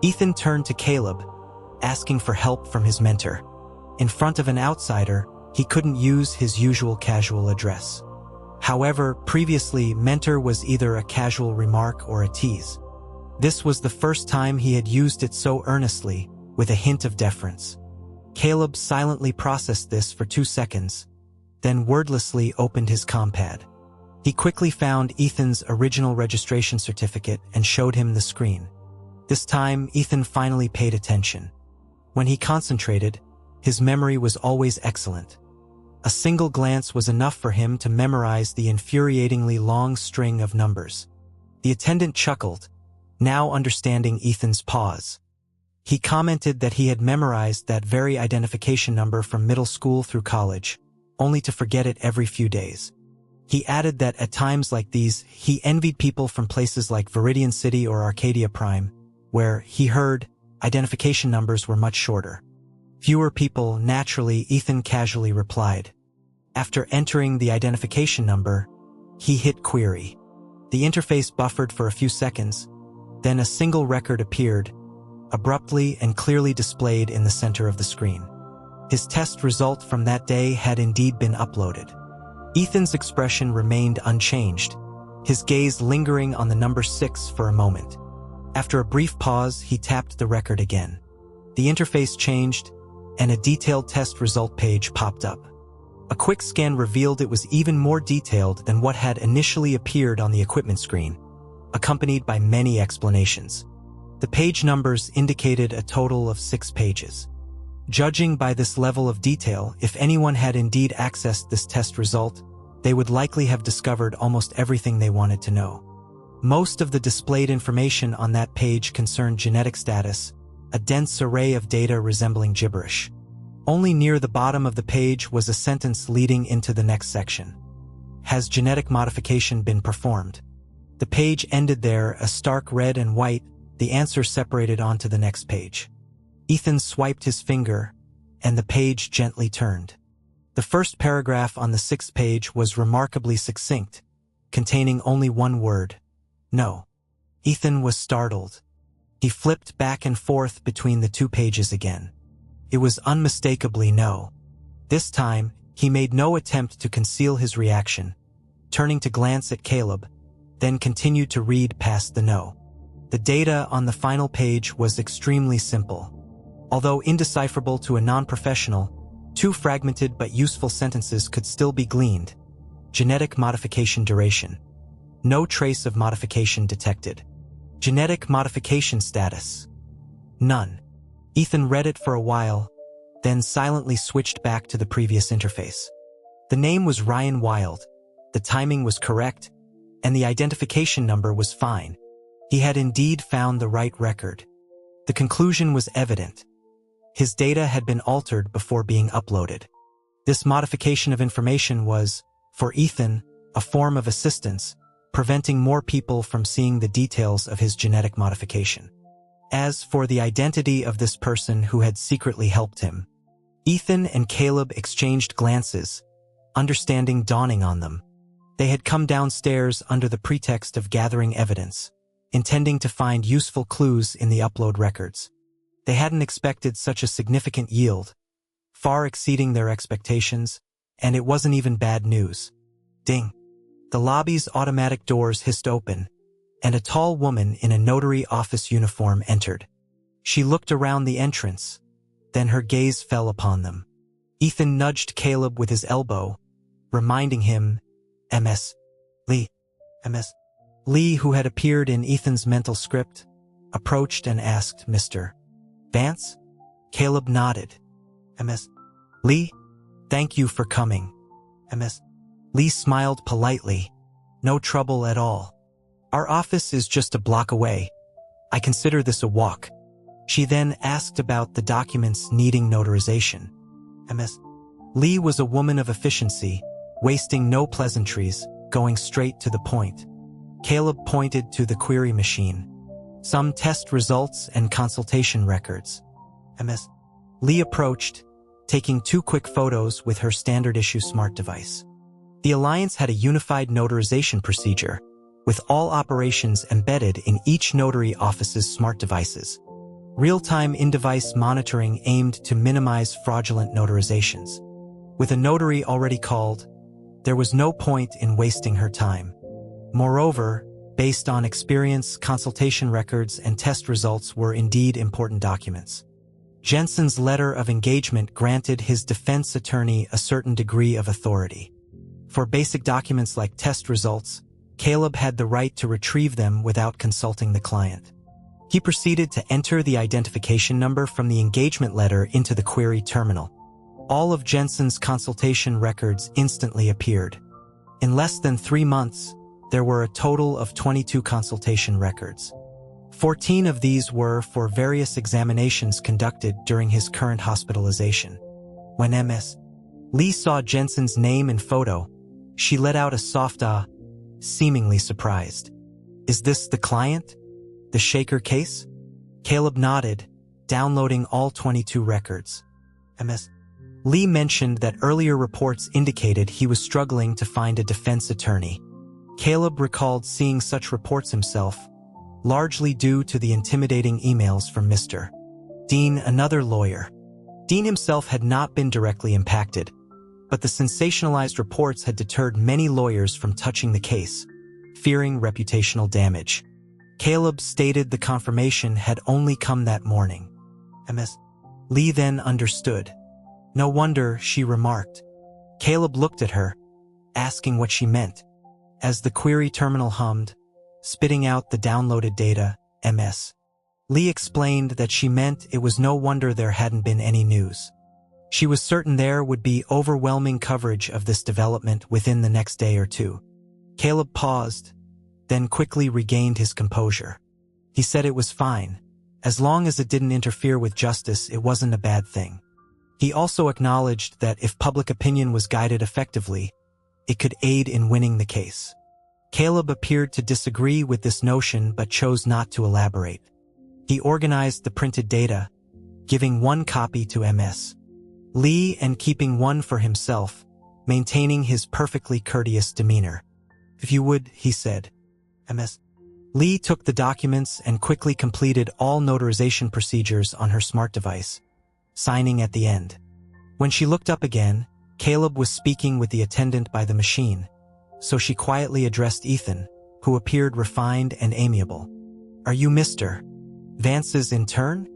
Ethan turned to Caleb, asking for help from his mentor. In front of an outsider, he couldn't use his usual casual address. However, previously, mentor was either a casual remark or a tease. This was the first time he had used it so earnestly, with a hint of deference. Caleb silently processed this for 2 seconds, then wordlessly opened his compad. He quickly found Ethan's original registration certificate and showed him the screen. This time, Ethan finally paid attention. When he concentrated, his memory was always excellent. A single glance was enough for him to memorize the infuriatingly long string of numbers. The attendant chuckled, now understanding Ethan's pause. He commented that he had memorized that very identification number from middle school through college, only to forget it every few days. He added that at times like these, he envied people from places like Viridian City or Arcadia Prime, where, he heard, identification numbers were much shorter. Fewer people, naturally, Ethan casually replied. After entering the identification number, he hit query. The interface buffered for a few seconds, then a single record appeared, abruptly and clearly displayed in the center of the screen. His test result from that day had indeed been uploaded. Ethan's expression remained unchanged, his gaze lingering on the number 6 for a moment. After a brief pause, he tapped the record again. The interface changed, and a detailed test result page popped up. A quick scan revealed it was even more detailed than what had initially appeared on the equipment screen, accompanied by many explanations. The page numbers indicated a total of 6 pages. Judging by this level of detail, if anyone had indeed accessed this test result, they would likely have discovered almost everything they wanted to know. Most of the displayed information on that page concerned genetic status, a dense array of data resembling gibberish. Only near the bottom of the page was a sentence leading into the next section. Has genetic modification been performed? The page ended there, a stark red and white, the answer separated onto the next page. Ethan swiped his finger, and the page gently turned. The first paragraph on the 6th page was remarkably succinct, containing only one word: no. Ethan was startled. He flipped back and forth between the 2 pages again. It was unmistakably no. This time, he made no attempt to conceal his reaction, turning to glance at Caleb, then continued to read past the no. The data on the final page was extremely simple. Although indecipherable to a non-professional, 2 fragmented but useful sentences could still be gleaned. Genetic modification duration. No trace of modification detected. Genetic modification status. None. Ethan read it for a while, then silently switched back to the previous interface. The name was Ryan Wild, the timing was correct, and the identification number was fine. He had indeed found the right record. The conclusion was evident. His data had been altered before being uploaded. This modification of information was, for Ethan, a form of assistance, preventing more people from seeing the details of his genetic modification. As for the identity of this person who had secretly helped him, Ethan and Caleb exchanged glances, understanding dawning on them. They had come downstairs under the pretext of gathering evidence, intending to find useful clues in the upload records. They hadn't expected such a significant yield, far exceeding their expectations, and it wasn't even bad news. Ding! The lobby's automatic doors hissed open, and a tall woman in a notary office uniform entered. She looked around the entrance, then her gaze fell upon them. Ethan nudged Caleb with his elbow, reminding him, Ms. Lee. Ms. Lee, who had appeared in Ethan's mental script, approached and asked, Mr. Vance? Caleb nodded. Ms. Lee? Thank you for coming. Ms. Lee smiled politely. No trouble at all. Our office is just a block away. I consider this a walk. She then asked about the documents needing notarization. Ms. Lee was a woman of efficiency, wasting no pleasantries, going straight to the point. Caleb pointed to the query machine. Some test results and consultation records. Ms. Lee approached, taking 2 quick photos with her standard-issue smart device. The Alliance had a unified notarization procedure, with all operations embedded in each notary office's smart devices. Real-time in-device monitoring aimed to minimize fraudulent notarizations. With a notary already called, there was no point in wasting her time. Moreover, based on experience, consultation records and test results were indeed important documents. Jensen's letter of engagement granted his defense attorney a certain degree of authority. For basic documents like test results, Caleb had the right to retrieve them without consulting the client. He proceeded to enter the identification number from the engagement letter into the query terminal. All of Jensen's consultation records instantly appeared. In less than 3 months, there were a total of 22 consultation records. 14 of these were for various examinations conducted during his current hospitalization. When Ms. Lee saw Jensen's name and photo, she let out a soft ah, seemingly surprised. "Is this the client? The Shaker case?" Caleb nodded, downloading all 22 records. Ms. Lee mentioned that earlier reports indicated he was struggling to find a defense attorney. Caleb recalled seeing such reports himself, largely due to the intimidating emails from Mr. Dean, another lawyer. Dean himself had not been directly impacted, but the sensationalized reports had deterred many lawyers from touching the case, fearing reputational damage. Caleb stated the confirmation had only come that morning. Ms. Lee then understood. "No wonder," she remarked. Caleb looked at her, asking what she meant. As the query terminal hummed, spitting out the downloaded data, Ms. Lee explained that she meant it was no wonder there hadn't been any news. She was certain there would be overwhelming coverage of this development within the next day or two. Caleb paused, then quickly regained his composure. He said it was fine. As long as it didn't interfere with justice, it wasn't a bad thing. He also acknowledged that if public opinion was guided effectively, it could aid in winning the case. Caleb appeared to disagree with this notion but chose not to elaborate. He organized the printed data, giving 1 copy to Ms. Lee and keeping 1 for himself, maintaining his perfectly courteous demeanor. "If you would," he said. Ms. Lee took the documents and quickly completed all notarization procedures on her smart device, signing at the end. When she looked up again, Caleb was speaking with the attendant by the machine, so she quietly addressed Ethan, who appeared refined and amiable. "Are you Mr. Vance's intern?"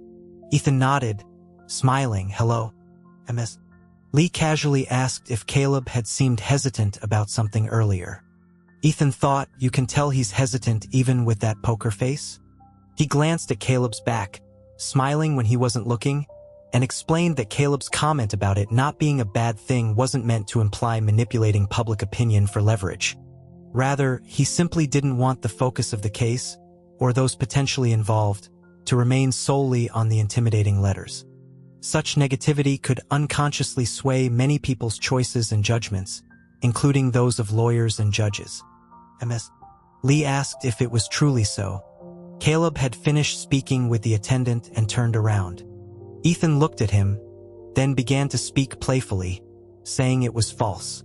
Ethan nodded, smiling. "Hello." Ms. Lee casually asked if Caleb had seemed hesitant about something earlier. Ethan thought, "You can tell he's hesitant even with that poker face?" He glanced at Caleb's back, smiling when he wasn't looking, and explained that Caleb's comment about it not being a bad thing wasn't meant to imply manipulating public opinion for leverage. Rather, he simply didn't want the focus of the case, or those potentially involved, to remain solely on the intimidating letters. Such negativity could unconsciously sway many people's choices and judgments, including those of lawyers and judges. Ms. Lee asked if it was truly so. Caleb had finished speaking with the attendant and turned around. Ethan looked at him, then began to speak playfully, saying it was false.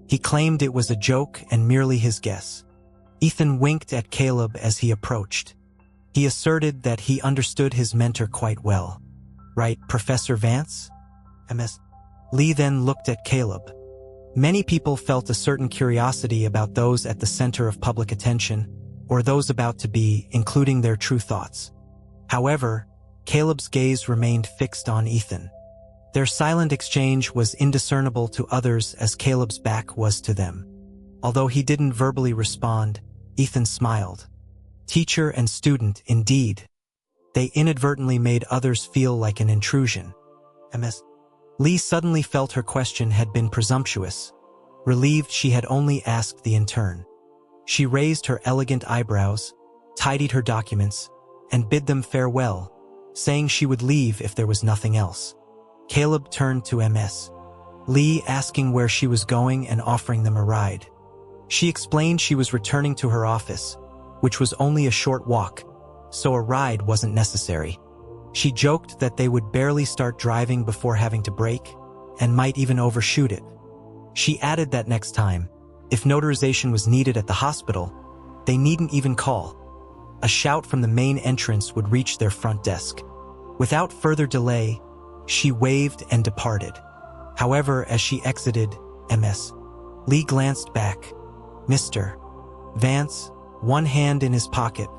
He claimed it was a joke and merely his guess. Ethan winked at Caleb as he approached. He asserted that he understood his mentor quite well. "Right, Professor Vance?" Ms. Lee then looked at Caleb. Many people felt a certain curiosity about those at the center of public attention, or those about to be, including their true thoughts. However, Caleb's gaze remained fixed on Ethan. Their silent exchange was indiscernible to others as Caleb's back was to them. Although he didn't verbally respond, Ethan smiled. Teacher and student, indeed. They inadvertently made others feel like an intrusion. Ms. Lee suddenly felt her question had been presumptuous, relieved she had only asked the intern. She raised her elegant eyebrows, tidied her documents, and bid them farewell, saying she would leave if there was nothing else. Caleb turned to Ms. Lee asking where she was going and offering them a ride. She explained she was returning to her office, which was only a short walk, so a ride wasn't necessary. She joked that they would barely start driving before having to brake, and might even overshoot it. She added that next time, if notarization was needed at the hospital, they needn't even call. A shout from the main entrance would reach their front desk. Without further delay, she waved and departed. However, as she exited, Ms. Lee glanced back. Mr. Vance, one hand in his pocket,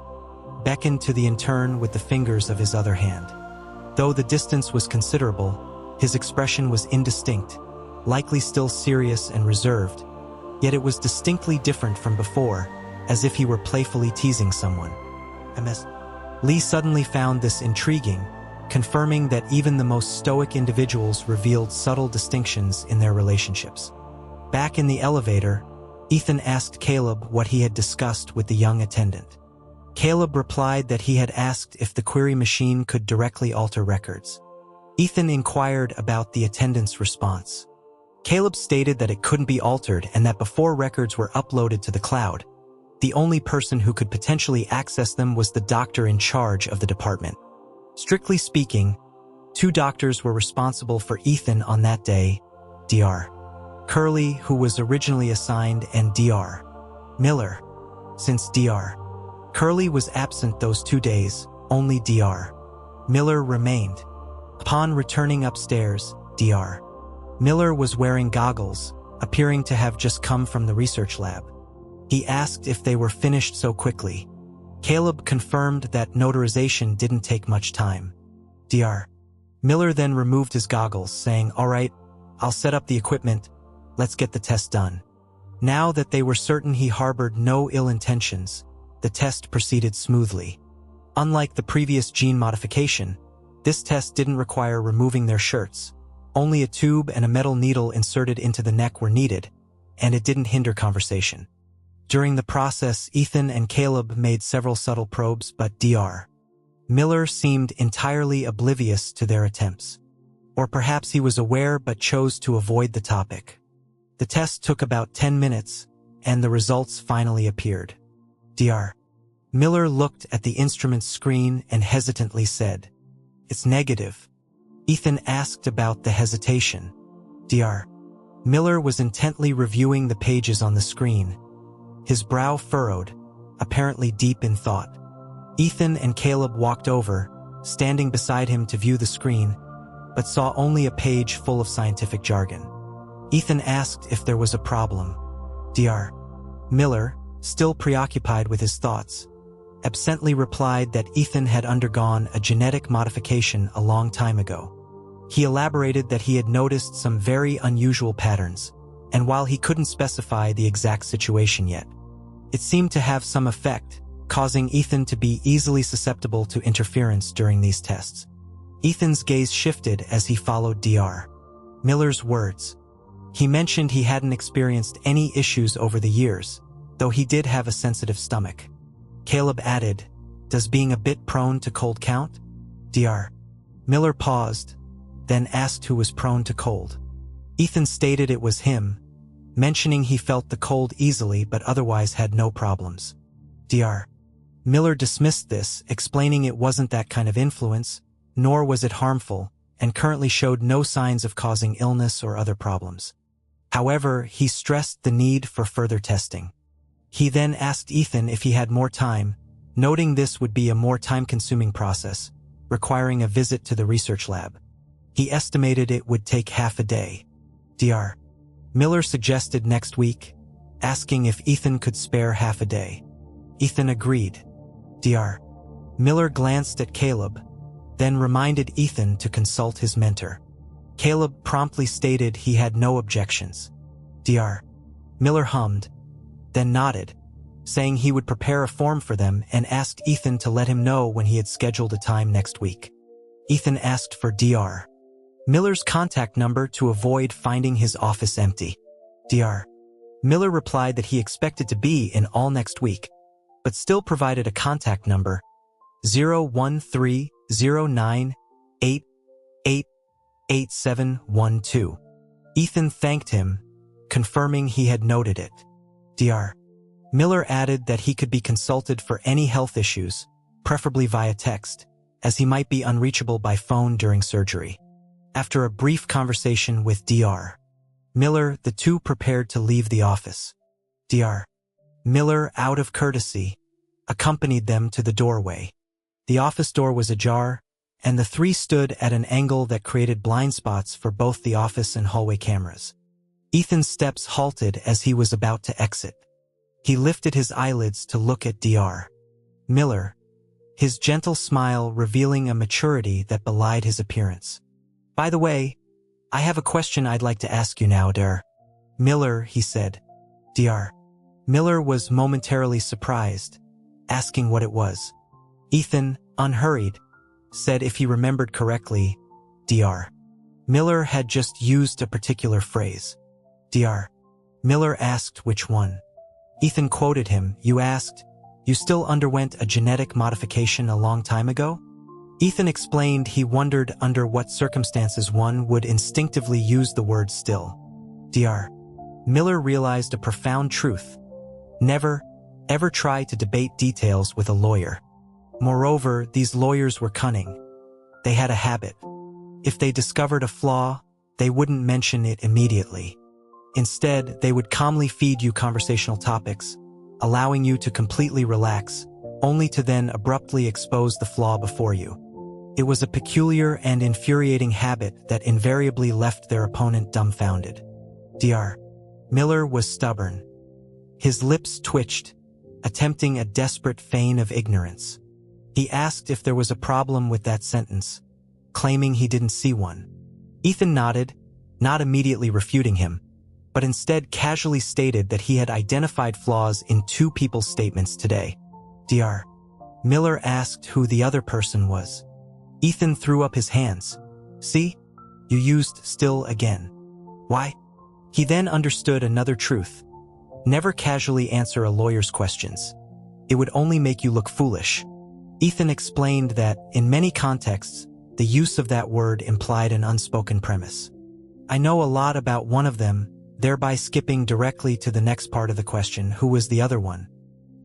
beckoned to the intern with the fingers of his other hand. Though the distance was considerable, his expression was indistinct, likely still serious and reserved, yet it was distinctly different from before, as if he were playfully teasing someone. Ms. Lee suddenly found this intriguing, confirming that even the most stoic individuals revealed subtle distinctions in their relationships. Back in the elevator, Ethan asked Caleb what he had discussed with the young attendant. Caleb replied that he had asked if the query machine could directly alter records. Ethan inquired about the attendant's response. Caleb stated that it couldn't be altered and that before records were uploaded to the cloud, the only person who could potentially access them was the doctor in charge of the department. Strictly speaking, two doctors were responsible for Ethan on that day, Dr. Curley, who was originally assigned, and Dr. Miller. Since Dr. Curley was absent those 2 days, only Dr. Miller remained. Upon returning upstairs, Dr. Miller was wearing goggles, appearing to have just come from the research lab. He asked if they were finished so quickly. Caleb confirmed that notarization didn't take much time. Dr. Miller then removed his goggles, saying, "All right, I'll set up the equipment. Let's get the test done." Now that they were certain he harbored no ill intentions, the test proceeded smoothly. Unlike the previous gene modification, this test didn't require removing their shirts. Only a tube and a metal needle inserted into the neck were needed, and it didn't hinder conversation. During the process, Ethan and Caleb made several subtle probes, but Dr. Miller seemed entirely oblivious to their attempts. Or perhaps he was aware but chose to avoid the topic. The test took about 10 minutes, and the results finally appeared. Dr. Miller looked at the instrument's screen and hesitantly said, "It's negative." Ethan asked about the hesitation. Dr. Miller was intently reviewing the pages on the screen, his brow furrowed, apparently deep in thought. Ethan and Caleb walked over, standing beside him to view the screen, but saw only a page full of scientific jargon. Ethan asked if there was a problem. Dr. Miller, still preoccupied with his thoughts, absently replied that Ethan had undergone a genetic modification a long time ago. He elaborated that he had noticed some very unusual patterns, and while he couldn't specify the exact situation yet, it seemed to have some effect, causing Ethan to be easily susceptible to interference during these tests. Ethan's gaze shifted as he followed Dr. Miller's words. He mentioned he hadn't experienced any issues over the years, though he did have a sensitive stomach. Caleb added, "Does being a bit prone to cold count?" Dr. Miller paused, then asked who was prone to cold. Ethan stated it was him, mentioning he felt the cold easily but otherwise had no problems. Dr. Miller dismissed this, explaining it wasn't that kind of influence, nor was it harmful, and currently showed no signs of causing illness or other problems. However, he stressed the need for further testing. He then asked Ethan if he had more time, noting this would be a more time-consuming process, requiring a visit to the research lab. He estimated it would take half a day. Dr. Miller suggested next week, asking if Ethan could spare half a day. Ethan agreed. Dr. Miller glanced at Caleb, then reminded Ethan to consult his mentor. Caleb promptly stated he had no objections. Dr. Miller hummed, then nodded, saying he would prepare a form for them and asked Ethan to let him know when he had scheduled a time next week. Ethan asked for Dr. Miller's contact number to avoid finding his office empty. Dr. Miller replied that he expected to be in all next week, but still provided a contact number, 01309888712. Ethan thanked him, confirming he had noted it. Dr. Miller added that he could be consulted for any health issues, preferably via text, as he might be unreachable by phone during surgery. After a brief conversation with Dr. Miller, the two prepared to leave the office. Dr. Miller, out of courtesy, accompanied them to the doorway. The office door was ajar, and the three stood at an angle that created blind spots for both the office and hallway cameras. Ethan's steps halted as he was about to exit. He lifted his eyelids to look at Dr. Miller, his gentle smile revealing a maturity that belied his appearance. "By the way, I have a question I'd like to ask you now, Dr. Miller," he said. Dr. Miller was momentarily surprised, asking what it was. Ethan, unhurried, said if he remembered correctly, Dr. Miller had just used a particular phrase. Dr. Miller asked which one. Ethan quoted him, "You asked, you still underwent a genetic modification a long time ago?" Ethan explained he wondered under what circumstances one would instinctively use the word still. Dr. Miller realized a profound truth. Never, ever try to debate details with a lawyer. Moreover, these lawyers were cunning. They had a habit. If they discovered a flaw, they wouldn't mention it immediately. Instead, they would calmly feed you conversational topics, allowing you to completely relax, only to then abruptly expose the flaw before you. It was a peculiar and infuriating habit that invariably left their opponent dumbfounded. Dr. Miller was stubborn. His lips twitched, attempting a desperate feign of ignorance. He asked if there was a problem with that sentence, claiming he didn't see one. Ethan nodded, not immediately refuting him, but instead casually stated that he had identified flaws in two people's statements today. Dr. Miller asked who the other person was. Ethan threw up his hands. "See? You used still again. Why?" He then understood another truth. Never casually answer a lawyer's questions. It would only make you look foolish. Ethan explained that, in many contexts, the use of that word implied an unspoken premise. "I know a lot about one of them," thereby skipping directly to the next part of the question, who was the other one.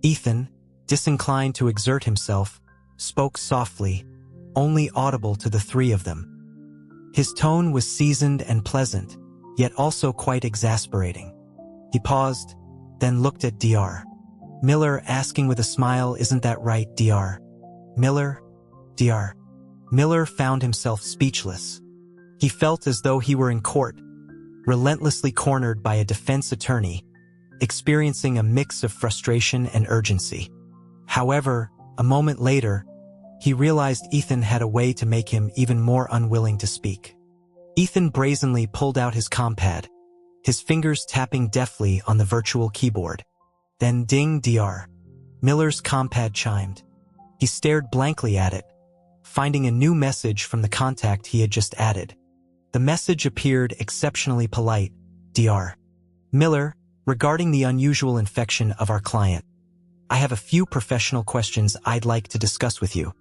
Ethan, disinclined to exert himself, spoke softly, only audible to the three of them. His tone was seasoned and pleasant, yet also quite exasperating. He paused, then looked at Dr. Miller, asking with a smile, "Isn't that right, Dr. Miller?" Dr. Miller found himself speechless. He felt as though he were in court, relentlessly cornered by a defense attorney, experiencing a mix of frustration and urgency. However, a moment later, he realized Ethan had a way to make him even more unwilling to speak. Ethan brazenly pulled out his compad, his fingers tapping deftly on the virtual keyboard. Then ding, Dr. Miller's compad chimed. He stared blankly at it, finding a new message from the contact he had just added. The message appeared exceptionally polite. Dr. Miller, regarding the unusual infection of our client, I have a few professional questions I'd like to discuss with you.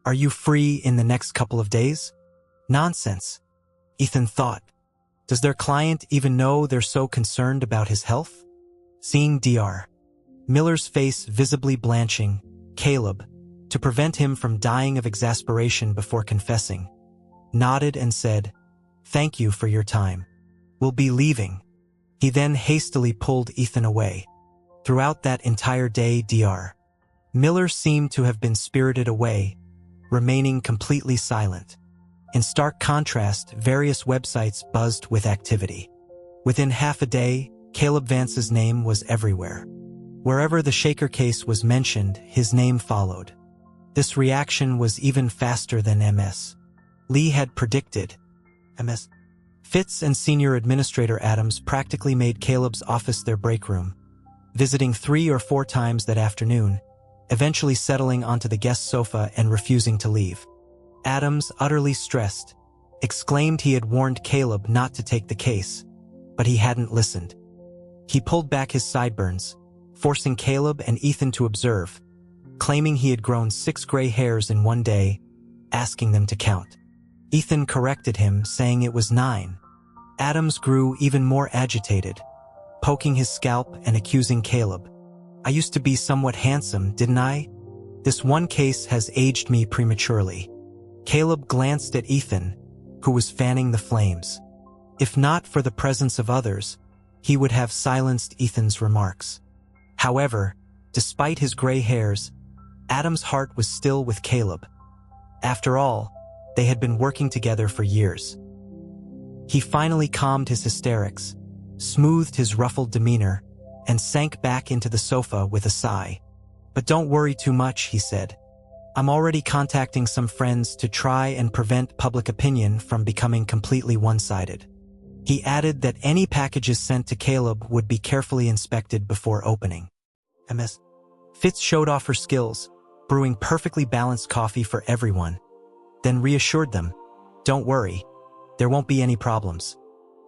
Are you free in the next couple of days? Nonsense, Ethan thought. Does their client even know they're so concerned about his health? Seeing Dr. Miller's face visibly blanching, Caleb, to prevent him from dying of exasperation before confessing, nodded and said, "Thank you for your time. We'll be leaving." He then hastily pulled Ethan away. Throughout that entire day, Dr. Miller seemed to have been spirited away, remaining completely silent. In stark contrast, various websites buzzed with activity. Within half a day, Caleb Vance's name was everywhere. Wherever the Shaker case was mentioned, his name followed. This reaction was even faster than Ms. Lee had predicted. Ms. Fitz and Senior Administrator Adams practically made Caleb's office their break room, visiting 3 or 4 times that afternoon, eventually settling onto the guest sofa and refusing to leave. Adams, utterly stressed, exclaimed he had warned Caleb not to take the case, but he hadn't listened. He pulled back his sideburns, forcing Caleb and Ethan to observe, claiming he had grown 6 gray hairs in one day, asking them to count. Ethan corrected him, saying it was 9. Adams grew even more agitated, poking his scalp and accusing Caleb. I used to be somewhat handsome, didn't I? This one case has aged me prematurely. Caleb glanced at Ethan, who was fanning the flames. If not for the presence of others, he would have silenced Ethan's remarks. However, despite his gray hairs, Adam's heart was still with Caleb. After all, they had been working together for years. He finally calmed his hysterics, smoothed his ruffled demeanor, and sank back into the sofa with a sigh. But don't worry too much, he said. I'm already contacting some friends to try and prevent public opinion from becoming completely one-sided. He added that any packages sent to Caleb would be carefully inspected before opening. Ms. Fitz showed off her skills, brewing perfectly balanced coffee for everyone, then reassured them, "Don't worry, there won't be any problems."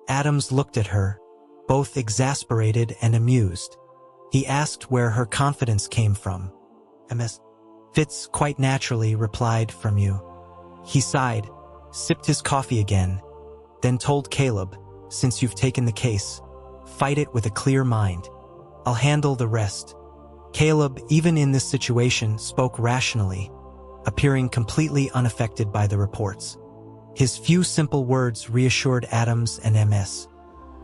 Adams looked at her, both exasperated and amused. He asked where her confidence came from. Ms. Fitz quite naturally replied, "From you." He sighed, sipped his coffee again, then told Caleb, "Since you've taken the case, fight it with a clear mind. I'll handle the rest." Caleb, even in this situation, spoke rationally, appearing completely unaffected by the reports. His few simple words reassured Adams and Ms.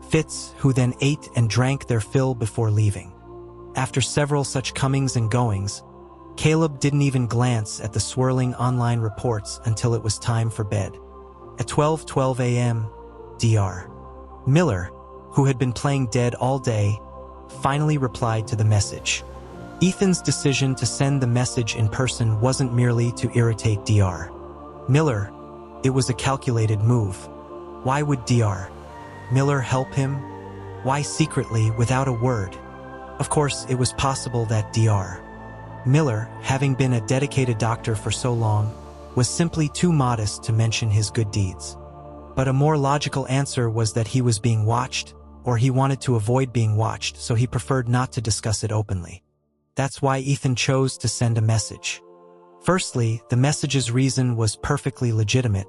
Fitz, who then ate and drank their fill before leaving. After several such comings and goings, Caleb didn't even glance at the swirling online reports until it was time for bed. At 12:12 a.m., Dr. Miller, who had been playing dead all day, finally replied to the message. Ethan's decision to send the message in person wasn't merely to irritate Dr. Miller, it was a calculated move. Why would Dr. Miller help him? Why secretly, without a word? Of course, it was possible that Dr. Miller, having been a dedicated doctor for so long, was simply too modest to mention his good deeds. But a more logical answer was that he was being watched, or he wanted to avoid being watched, so he preferred not to discuss it openly. That's why Ethan chose to send a message. Firstly, the message's reason was perfectly legitimate,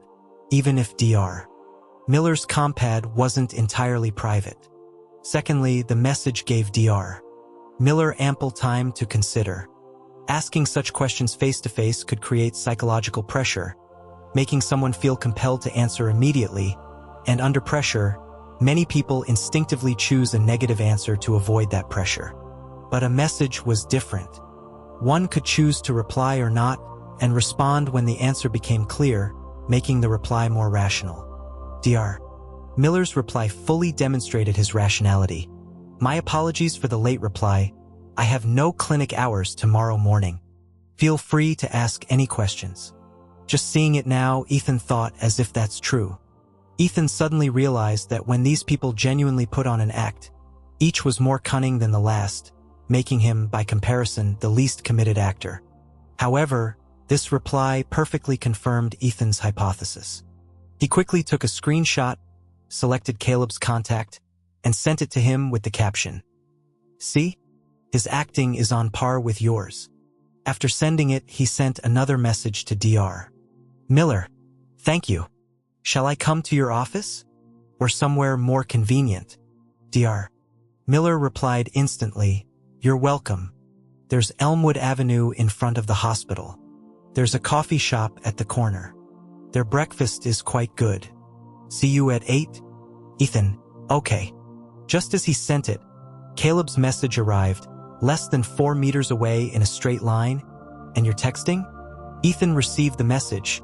even if Dr. Miller's compad wasn't entirely private. Secondly, the message gave Dr. Miller ample time to consider. Asking such questions face-to-face could create psychological pressure, making someone feel compelled to answer immediately, and under pressure, many people instinctively choose a negative answer to avoid that pressure. But a message was different. One could choose to reply or not, and respond when the answer became clear, making the reply more rational. Dr. Miller's reply fully demonstrated his rationality. "My apologies for the late reply. I have no clinic hours tomorrow morning. Feel free to ask any questions." Just seeing it now, Ethan thought, as if that's true. Ethan suddenly realized that when these people genuinely put on an act, each was more cunning than the last, making him, by comparison, the least committed actor. However, this reply perfectly confirmed Ethan's hypothesis. He quickly took a screenshot, selected Caleb's contact, and sent it to him with the caption, "See? His acting is on par with yours." After sending it, he sent another message to Dr. Miller. "Thank you. Shall I come to your office? Or somewhere more convenient?" Dr. Miller replied instantly, "You're welcome. There's Elmwood Avenue in front of the hospital. There's a coffee shop at the corner. Their breakfast is quite good. See you at 8? Ethan, okay." Just as he sent it, Caleb's message arrived, less than 4 meters away in a straight line. "And you're texting?" Ethan received the message,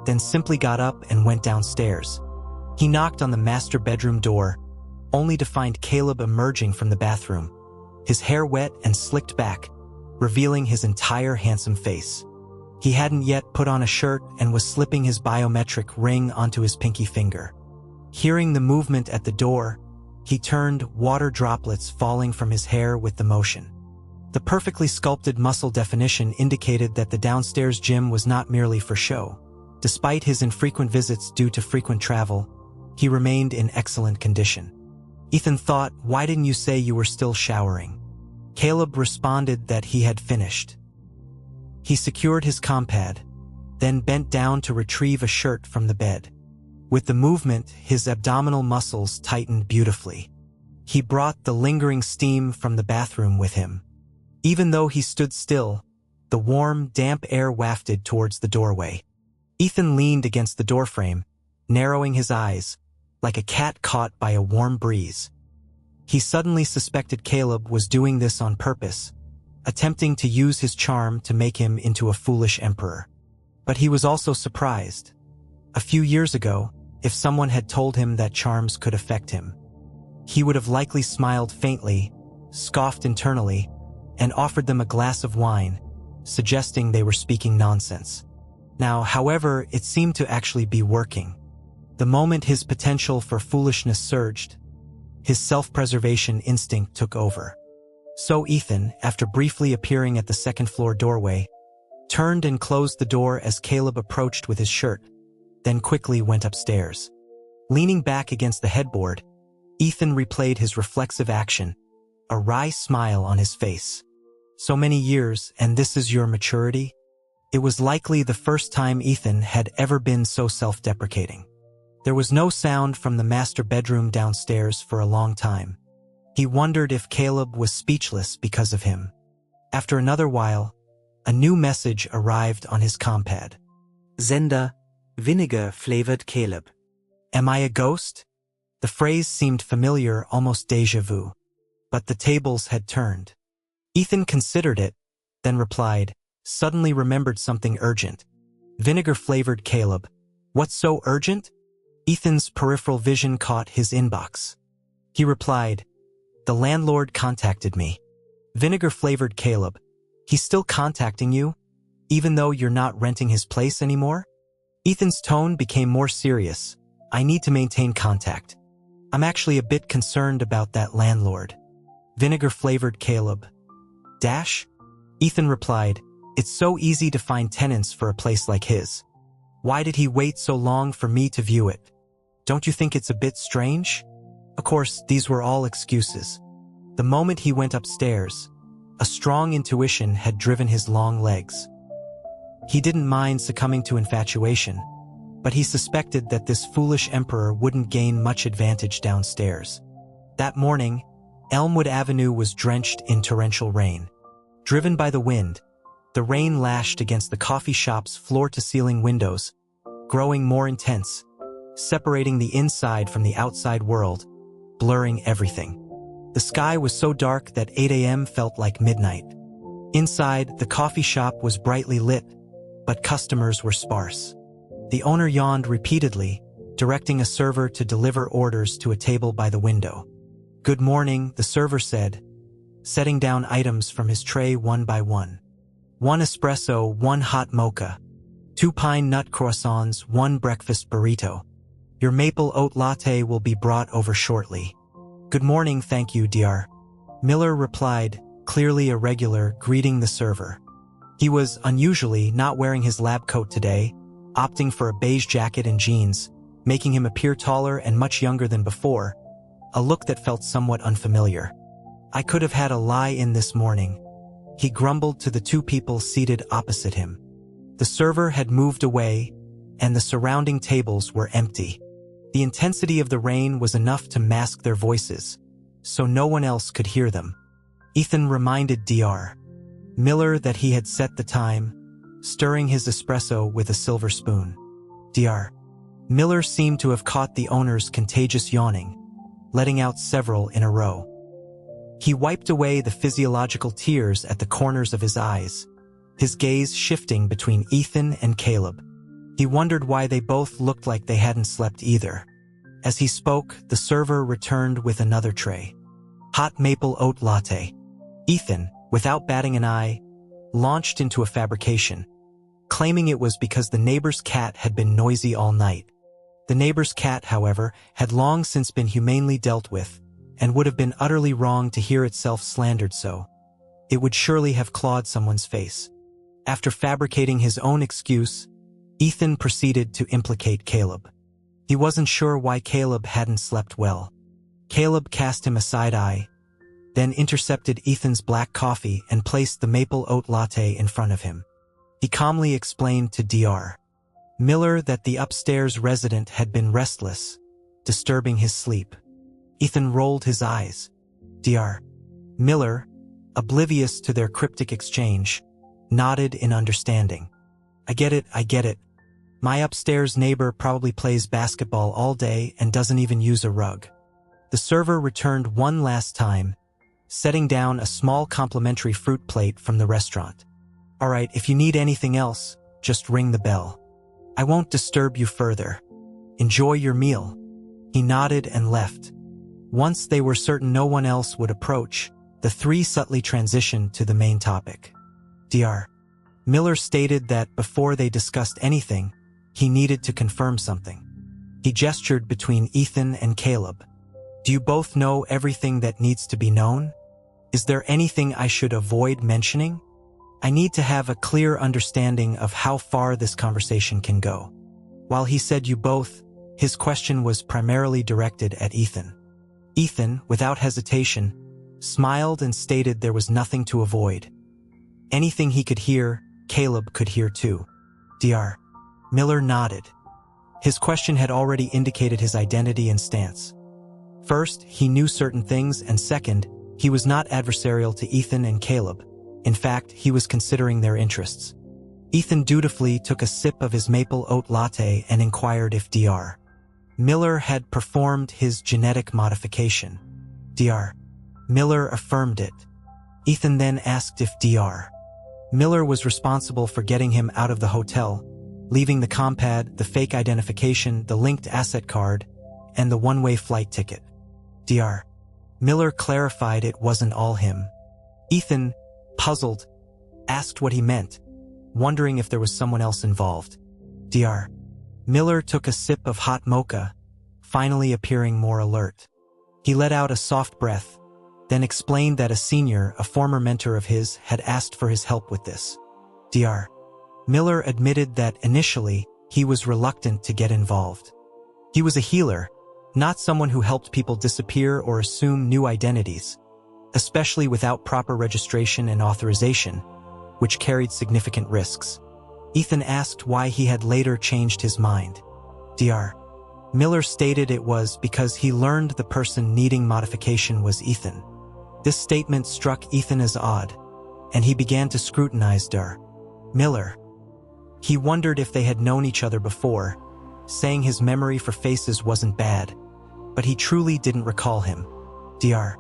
then simply got up and went downstairs. He knocked on the master bedroom door, only to find Caleb emerging from the bathroom, his hair wet and slicked back, revealing his entire handsome face. He hadn't yet put on a shirt and was slipping his biometric ring onto his pinky finger. Hearing the movement at the door, he turned, water droplets falling from his hair with the motion. The perfectly sculpted muscle definition indicated that the downstairs gym was not merely for show. Despite his infrequent visits due to frequent travel, he remained in excellent condition. Ethan thought, "Why didn't you say you were still showering?" Caleb responded that he had finished. He secured his compad, then bent down to retrieve a shirt from the bed. With the movement, his abdominal muscles tightened beautifully. He brought the lingering steam from the bathroom with him. Even though he stood still, the warm, damp air wafted towards the doorway. Ethan leaned against the doorframe, narrowing his eyes, like a cat caught by a warm breeze. He suddenly suspected Caleb was doing this on purpose, attempting to use his charm to make him into a foolish emperor. But he was also surprised. A few years ago, if someone had told him that charms could affect him, he would have likely smiled faintly, scoffed internally, and offered them a glass of wine, suggesting they were speaking nonsense. Now, however, it seemed to actually be working. The moment his potential for foolishness surged, his self-preservation instinct took over. So Ethan, after briefly appearing at the second-floor doorway, turned and closed the door as Caleb approached with his shirt, then quickly went upstairs. Leaning back against the headboard, Ethan replayed his reflexive action, a wry smile on his face. So many years, and this is your maturity? It was likely the first time Ethan had ever been so self-deprecating. There was no sound from the master bedroom downstairs for a long time. He wondered if Caleb was speechless because of him. After another while, a new message arrived on his compad. Zenda, vinegar-flavored Caleb. Am I a ghost? The phrase seemed familiar, almost déjà vu. But the tables had turned. Ethan considered it, then replied, suddenly remembered something urgent. Vinegar-flavored Caleb. What's so urgent? Ethan's peripheral vision caught his inbox. He replied, the landlord contacted me. Vinegar-flavored Caleb. He's still contacting you, even though you're not renting his place anymore? Ethan's tone became more serious. I need to maintain contact. I'm actually a bit concerned about that landlord. Vinegar-flavored Caleb. Dash? Ethan replied, it's so easy to find tenants for a place like his. Why did he wait so long for me to view it? Don't you think it's a bit strange? Of course, these were all excuses. The moment he went upstairs, a strong intuition had driven his long legs. He didn't mind succumbing to infatuation, but he suspected that this foolish emperor wouldn't gain much advantage downstairs. That morning, Elmwood Avenue was drenched in torrential rain. Driven by the wind, the rain lashed against the coffee shop's floor-to-ceiling windows, growing more intense, separating the inside from the outside world, blurring everything. The sky was so dark that 8 a.m. felt like midnight. Inside, the coffee shop was brightly lit, but customers were sparse. The owner yawned repeatedly, directing a server to deliver orders to a table by the window. Good morning, the server said, setting down items from his tray one by one. 1 espresso, 1 hot mocha, 2 pine nut croissants, 1 breakfast burrito. Your maple oat latte will be brought over shortly. Good morning, thank you, Dr. Miller replied, clearly irregular, greeting the server. He was unusually not wearing his lab coat today, opting for a beige jacket and jeans, making him appear taller and much younger than before, a look that felt somewhat unfamiliar. I could have had a lie-in this morning, he grumbled to the 2 people seated opposite him. The server had moved away, and the surrounding tables were empty. The intensity of the rain was enough to mask their voices, so no one else could hear them. Ethan reminded Dr. Miller that he had set the time, stirring his espresso with a silver spoon. Dr. Miller seemed to have caught the owner's contagious yawning, letting out several in a row. He wiped away the physiological tears at the corners of his eyes, his gaze shifting between Ethan and Caleb. He wondered why they both looked like they hadn't slept either. As he spoke, the server returned with another tray. Hot maple oat latte. Ethan, without batting an eye, launched into a fabrication, claiming it was because the neighbor's cat had been noisy all night. The neighbor's cat, however, had long since been humanely dealt with, and would have been utterly wrong to hear itself slandered so. It would surely have clawed someone's face. After fabricating his own excuse, Ethan proceeded to implicate Caleb. He wasn't sure why Caleb hadn't slept well. Caleb cast him a side eye, then intercepted Ethan's black coffee and placed the maple oat latte in front of him. He calmly explained to Dr. Miller that the upstairs resident had been restless, disturbing his sleep. Ethan rolled his eyes. Dr. Miller, oblivious to their cryptic exchange, nodded in understanding. I get it. My upstairs neighbor probably plays basketball all day and doesn't even use a rug. The server returned one last time, setting down a small complimentary fruit plate from the restaurant. All right, if you need anything else, just ring the bell. I won't disturb you further. Enjoy your meal. He nodded and left. Once they were certain no one else would approach, the three subtly transitioned to the main topic. Dr. Miller stated that before they discussed anything, he needed to confirm something. He gestured between Ethan and Caleb. Do you both know everything that needs to be known? Is there anything I should avoid mentioning? I need to have a clear understanding of how far this conversation can go. While he said you both, his question was primarily directed at Ethan. Ethan, without hesitation, smiled and stated there was nothing to avoid. Anything he could hear, Caleb could hear too. Dr. Miller nodded. His question had already indicated his identity and stance. First, he knew certain things, and second, he was not adversarial to Ethan and Caleb. In fact, he was considering their interests. Ethan dutifully took a sip of his maple oat latte and inquired if Dr. Miller had performed his genetic modification. Dr. Miller affirmed it. Ethan then asked if Dr. Miller was responsible for getting him out of the hotel, leaving the compad, the fake identification, the linked asset card, and the one-way flight ticket. Dr. Miller clarified it wasn't all him. Ethan, puzzled, asked what he meant, wondering if there was someone else involved. Dr. Miller took a sip of hot mocha, finally appearing more alert. He let out a soft breath, then explained that a senior, a former mentor of his, had asked for his help with this. Dr. Miller admitted that initially, he was reluctant to get involved. He was a healer, not someone who helped people disappear or assume new identities, especially without proper registration and authorization, which carried significant risks. Ethan asked why he had later changed his mind. Dr. Miller stated it was because he learned the person needing modification was Ethan. This statement struck Ethan as odd, and he began to scrutinize Dr. Miller. He wondered if they had known each other before, saying his memory for faces wasn't bad, but he truly didn't recall him. Dr.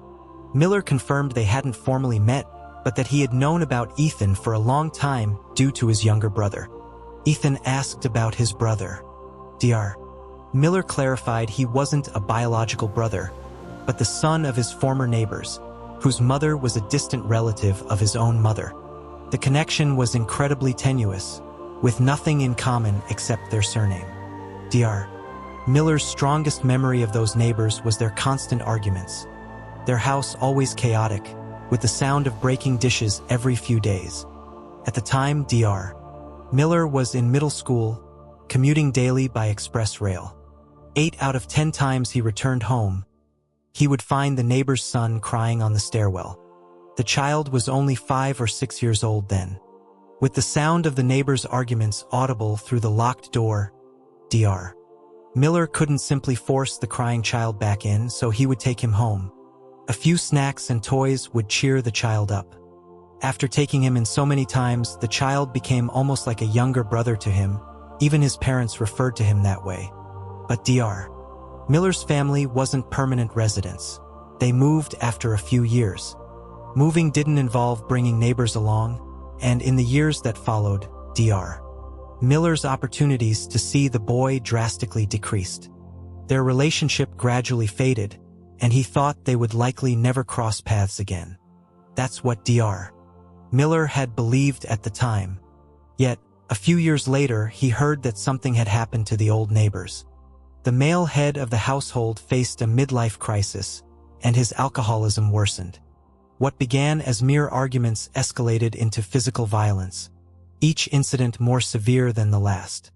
Miller confirmed they hadn't formally met, but that he had known about Ethan for a long time due to his younger brother. Ethan asked about his brother. Dr. Miller clarified he wasn't a biological brother, but the son of his former neighbors, whose mother was a distant relative of his own mother. The connection was incredibly tenuous, with nothing in common except their surname. Dr. Miller's strongest memory of those neighbors was their constant arguments. Their house always chaotic, with the sound of breaking dishes every few days. At the time, Dr. Miller was in middle school, commuting daily by express rail. 8 out of 10 times he returned home, he would find the neighbor's son crying on the stairwell. The child was only 5 or 6 years old then. With the sound of the neighbor's arguments audible through the locked door, Dr. Miller couldn't simply force the crying child back in, so he would take him home. A few snacks and toys would cheer the child up. After taking him in so many times, the child became almost like a younger brother to him. Even his parents referred to him that way. But Dr. Miller's family wasn't permanent residents. They moved after a few years. Moving didn't involve bringing neighbors along, and in the years that followed, Dr. Miller's opportunities to see the boy drastically decreased. Their relationship gradually faded, and he thought they would likely never cross paths again. That's what Dr. Miller had believed at the time. Yet, a few years later, he heard that something had happened to the old neighbors. The male head of the household faced a midlife crisis, and his alcoholism worsened. What began as mere arguments escalated into physical violence, each incident more severe than the last.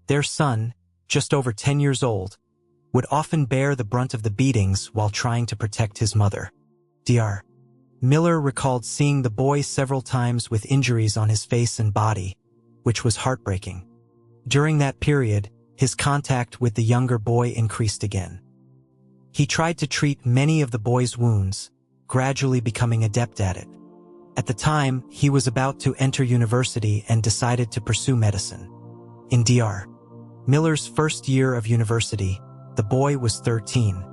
Their son, just over 10 years old, would often bear the brunt of the beatings while trying to protect his mother. Dr. Miller recalled seeing the boy several times with injuries on his face and body, which was heartbreaking. During that period, his contact with the younger boy increased again. He tried to treat many of the boy's wounds, gradually becoming adept at it. At the time, he was about to enter university and decided to pursue medicine. In Dr. Miller's first year of university, the boy was 13.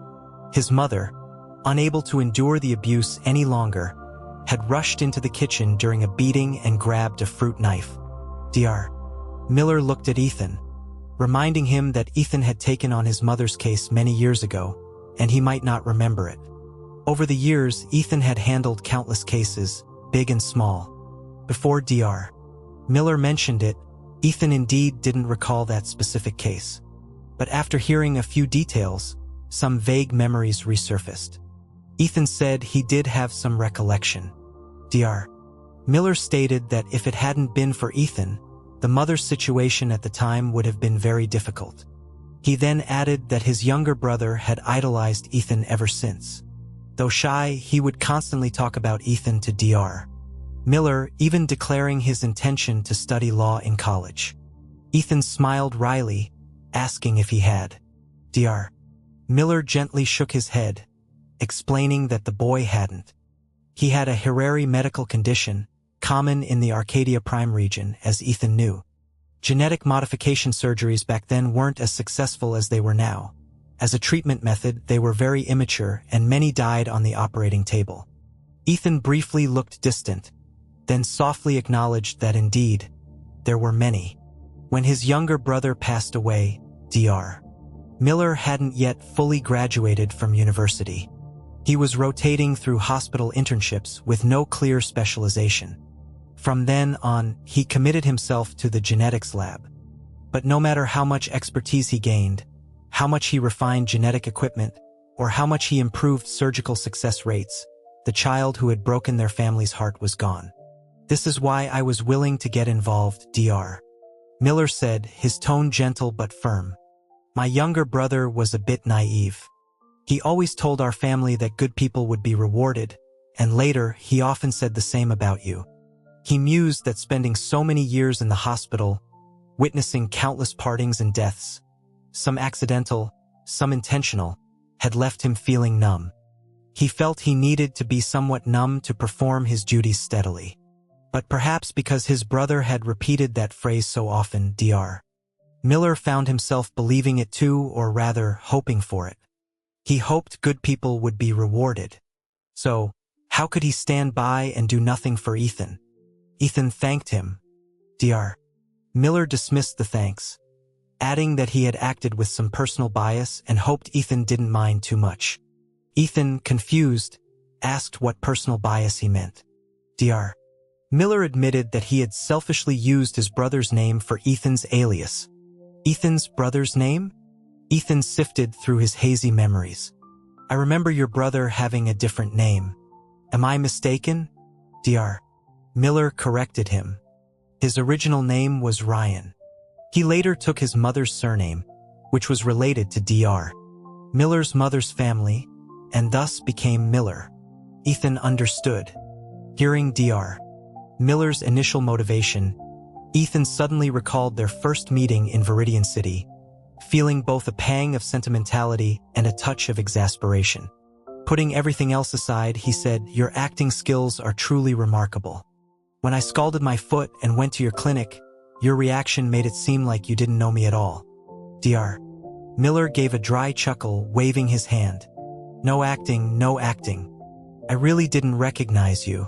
His mother, unable to endure the abuse any longer, had rushed into the kitchen during a beating and grabbed a fruit knife. Dr. Miller looked at Ethan, reminding him that Ethan had taken on his mother's case many years ago, and he might not remember it. Over the years, Ethan had handled countless cases, big and small. Before Dr. Miller mentioned it, Ethan indeed didn't recall that specific case. But after hearing a few details, some vague memories resurfaced. Ethan said he did have some recollection. Dr. Miller stated that if it hadn't been for Ethan, the mother's situation at the time would have been very difficult. He then added that his younger brother had idolized Ethan ever since. Though shy, he would constantly talk about Ethan to Dr. Miller, even declaring his intention to study law in college. Ethan smiled wryly, asking if he had. Dr. Miller gently shook his head, explaining that the boy hadn't. He had a hereditary medical condition, common in the Arcadia Prime region, as Ethan knew. Genetic modification surgeries back then weren't as successful as they were now. As a treatment method, they were very immature and many died on the operating table. Ethan briefly looked distant, then softly acknowledged that indeed, there were many. When his younger brother passed away, Dr. Miller hadn't yet fully graduated from university. He was rotating through hospital internships with no clear specialization. From then on, he committed himself to the genetics lab. But no matter how much expertise he gained, how much he refined genetic equipment, or how much he improved surgical success rates, the child who had broken their family's heart was gone. This is why I was willing to get involved, Dr. Miller said, his tone gentle but firm. My younger brother was a bit naive. He always told our family that good people would be rewarded, and later he often said the same about you. He mused that spending so many years in the hospital, witnessing countless partings and deaths, some accidental, some intentional, had left him feeling numb. He felt he needed to be somewhat numb to perform his duties steadily. But perhaps because his brother had repeated that phrase so often, Dr. Miller found himself believing it too, or rather, hoping for it. He hoped good people would be rewarded. So, how could he stand by and do nothing for Ethan? Ethan thanked him. Dr. Miller dismissed the thanks, adding that he had acted with some personal bias and hoped Ethan didn't mind too much. Ethan, confused, asked what personal bias he meant. Dr. Miller admitted that he had selfishly used his brother's name for Ethan's alias. Ethan's brother's name? Ethan sifted through his hazy memories. I remember your brother having a different name. Am I mistaken? Dr. Miller corrected him. His original name was Ryan. He later took his mother's surname, which was related to Dr. Miller's mother's family, and thus became Miller. Ethan understood. Hearing Dr. Miller's initial motivation, Ethan suddenly recalled their first meeting in Viridian City, feeling both a pang of sentimentality and a touch of exasperation. Putting everything else aside, he said, "Your acting skills are truly remarkable. When I scalded my foot and went to your clinic, your reaction made it seem like you didn't know me at all." Dr. Miller gave a dry chuckle, waving his hand. No acting, no acting. I really didn't recognize you.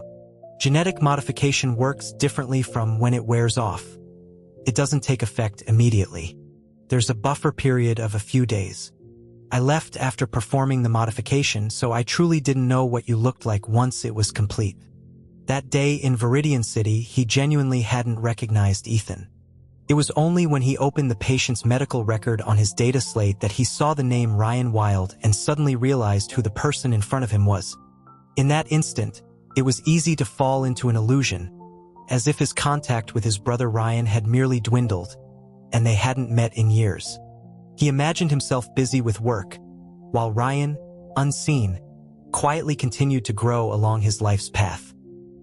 Genetic modification works differently from when it wears off. It doesn't take effect immediately. There's a buffer period of a few days. I left after performing the modification, so I truly didn't know what you looked like once it was complete. That day in Viridian City, he genuinely hadn't recognized Ethan. It was only when he opened the patient's medical record on his data slate that he saw the name Ryan Wild and suddenly realized who the person in front of him was. In that instant, it was easy to fall into an illusion, as if his contact with his brother Ryan had merely dwindled, and they hadn't met in years. He imagined himself busy with work, while Ryan, unseen, quietly continued to grow along his life's path.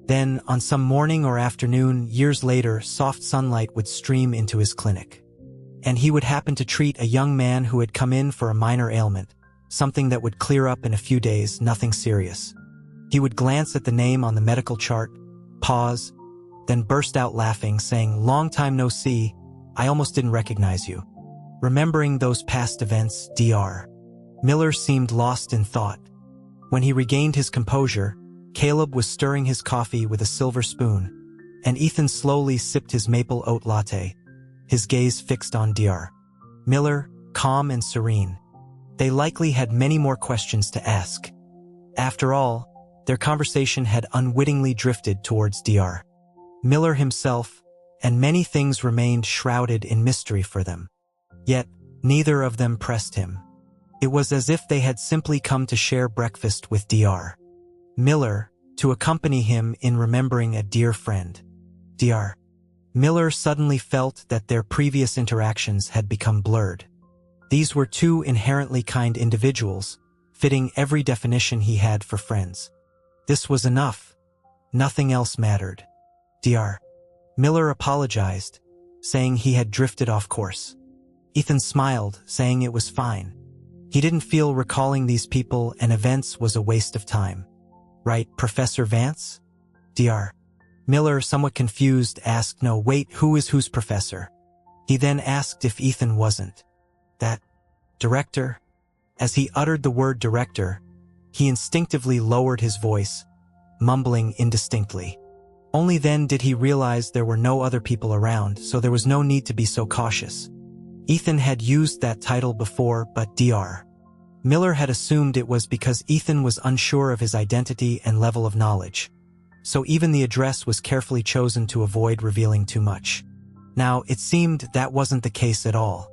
Then, on some morning or afternoon, years later, soft sunlight would stream into his clinic. and he would happen to treat a young man who had come in for a minor ailment, something that would clear up in a few days, nothing serious. He would glance at the name on the medical chart, pause, then burst out laughing, saying, "Long time no see, I almost didn't recognize you." Remembering those past events, Dr. Miller seemed lost in thought. When he regained his composure, Caleb was stirring his coffee with a silver spoon, and Ethan slowly sipped his maple oat latte, his gaze fixed on Dr. Miller, calm and serene. They likely had many more questions to ask. After all, their conversation had unwittingly drifted towards Dr. Miller himself, and many things remained shrouded in mystery for them. Yet, neither of them pressed him. It was as if they had simply come to share breakfast with Dr. Miller, to accompany him in remembering a dear friend. Dr. Miller suddenly felt that their previous interactions had become blurred. These were two inherently kind individuals, fitting every definition he had for friends. This was enough. Nothing else mattered. Dr. Miller apologized, saying he had drifted off course. Ethan smiled, saying it was fine. He didn't feel recalling these people and events was a waste of time. Right, Professor Vance? Dr. Miller, somewhat confused, asked, "No, wait, who is whose professor?" He then asked if Ethan wasn't that director. As he uttered the word director, he instinctively lowered his voice, mumbling indistinctly. Only then did he realize there were no other people around, so there was no need to be so cautious. Ethan had used that title before, but Dr. Miller had assumed it was because Ethan was unsure of his identity and level of knowledge. So even the address was carefully chosen to avoid revealing too much. Now, it seemed that wasn't the case at all.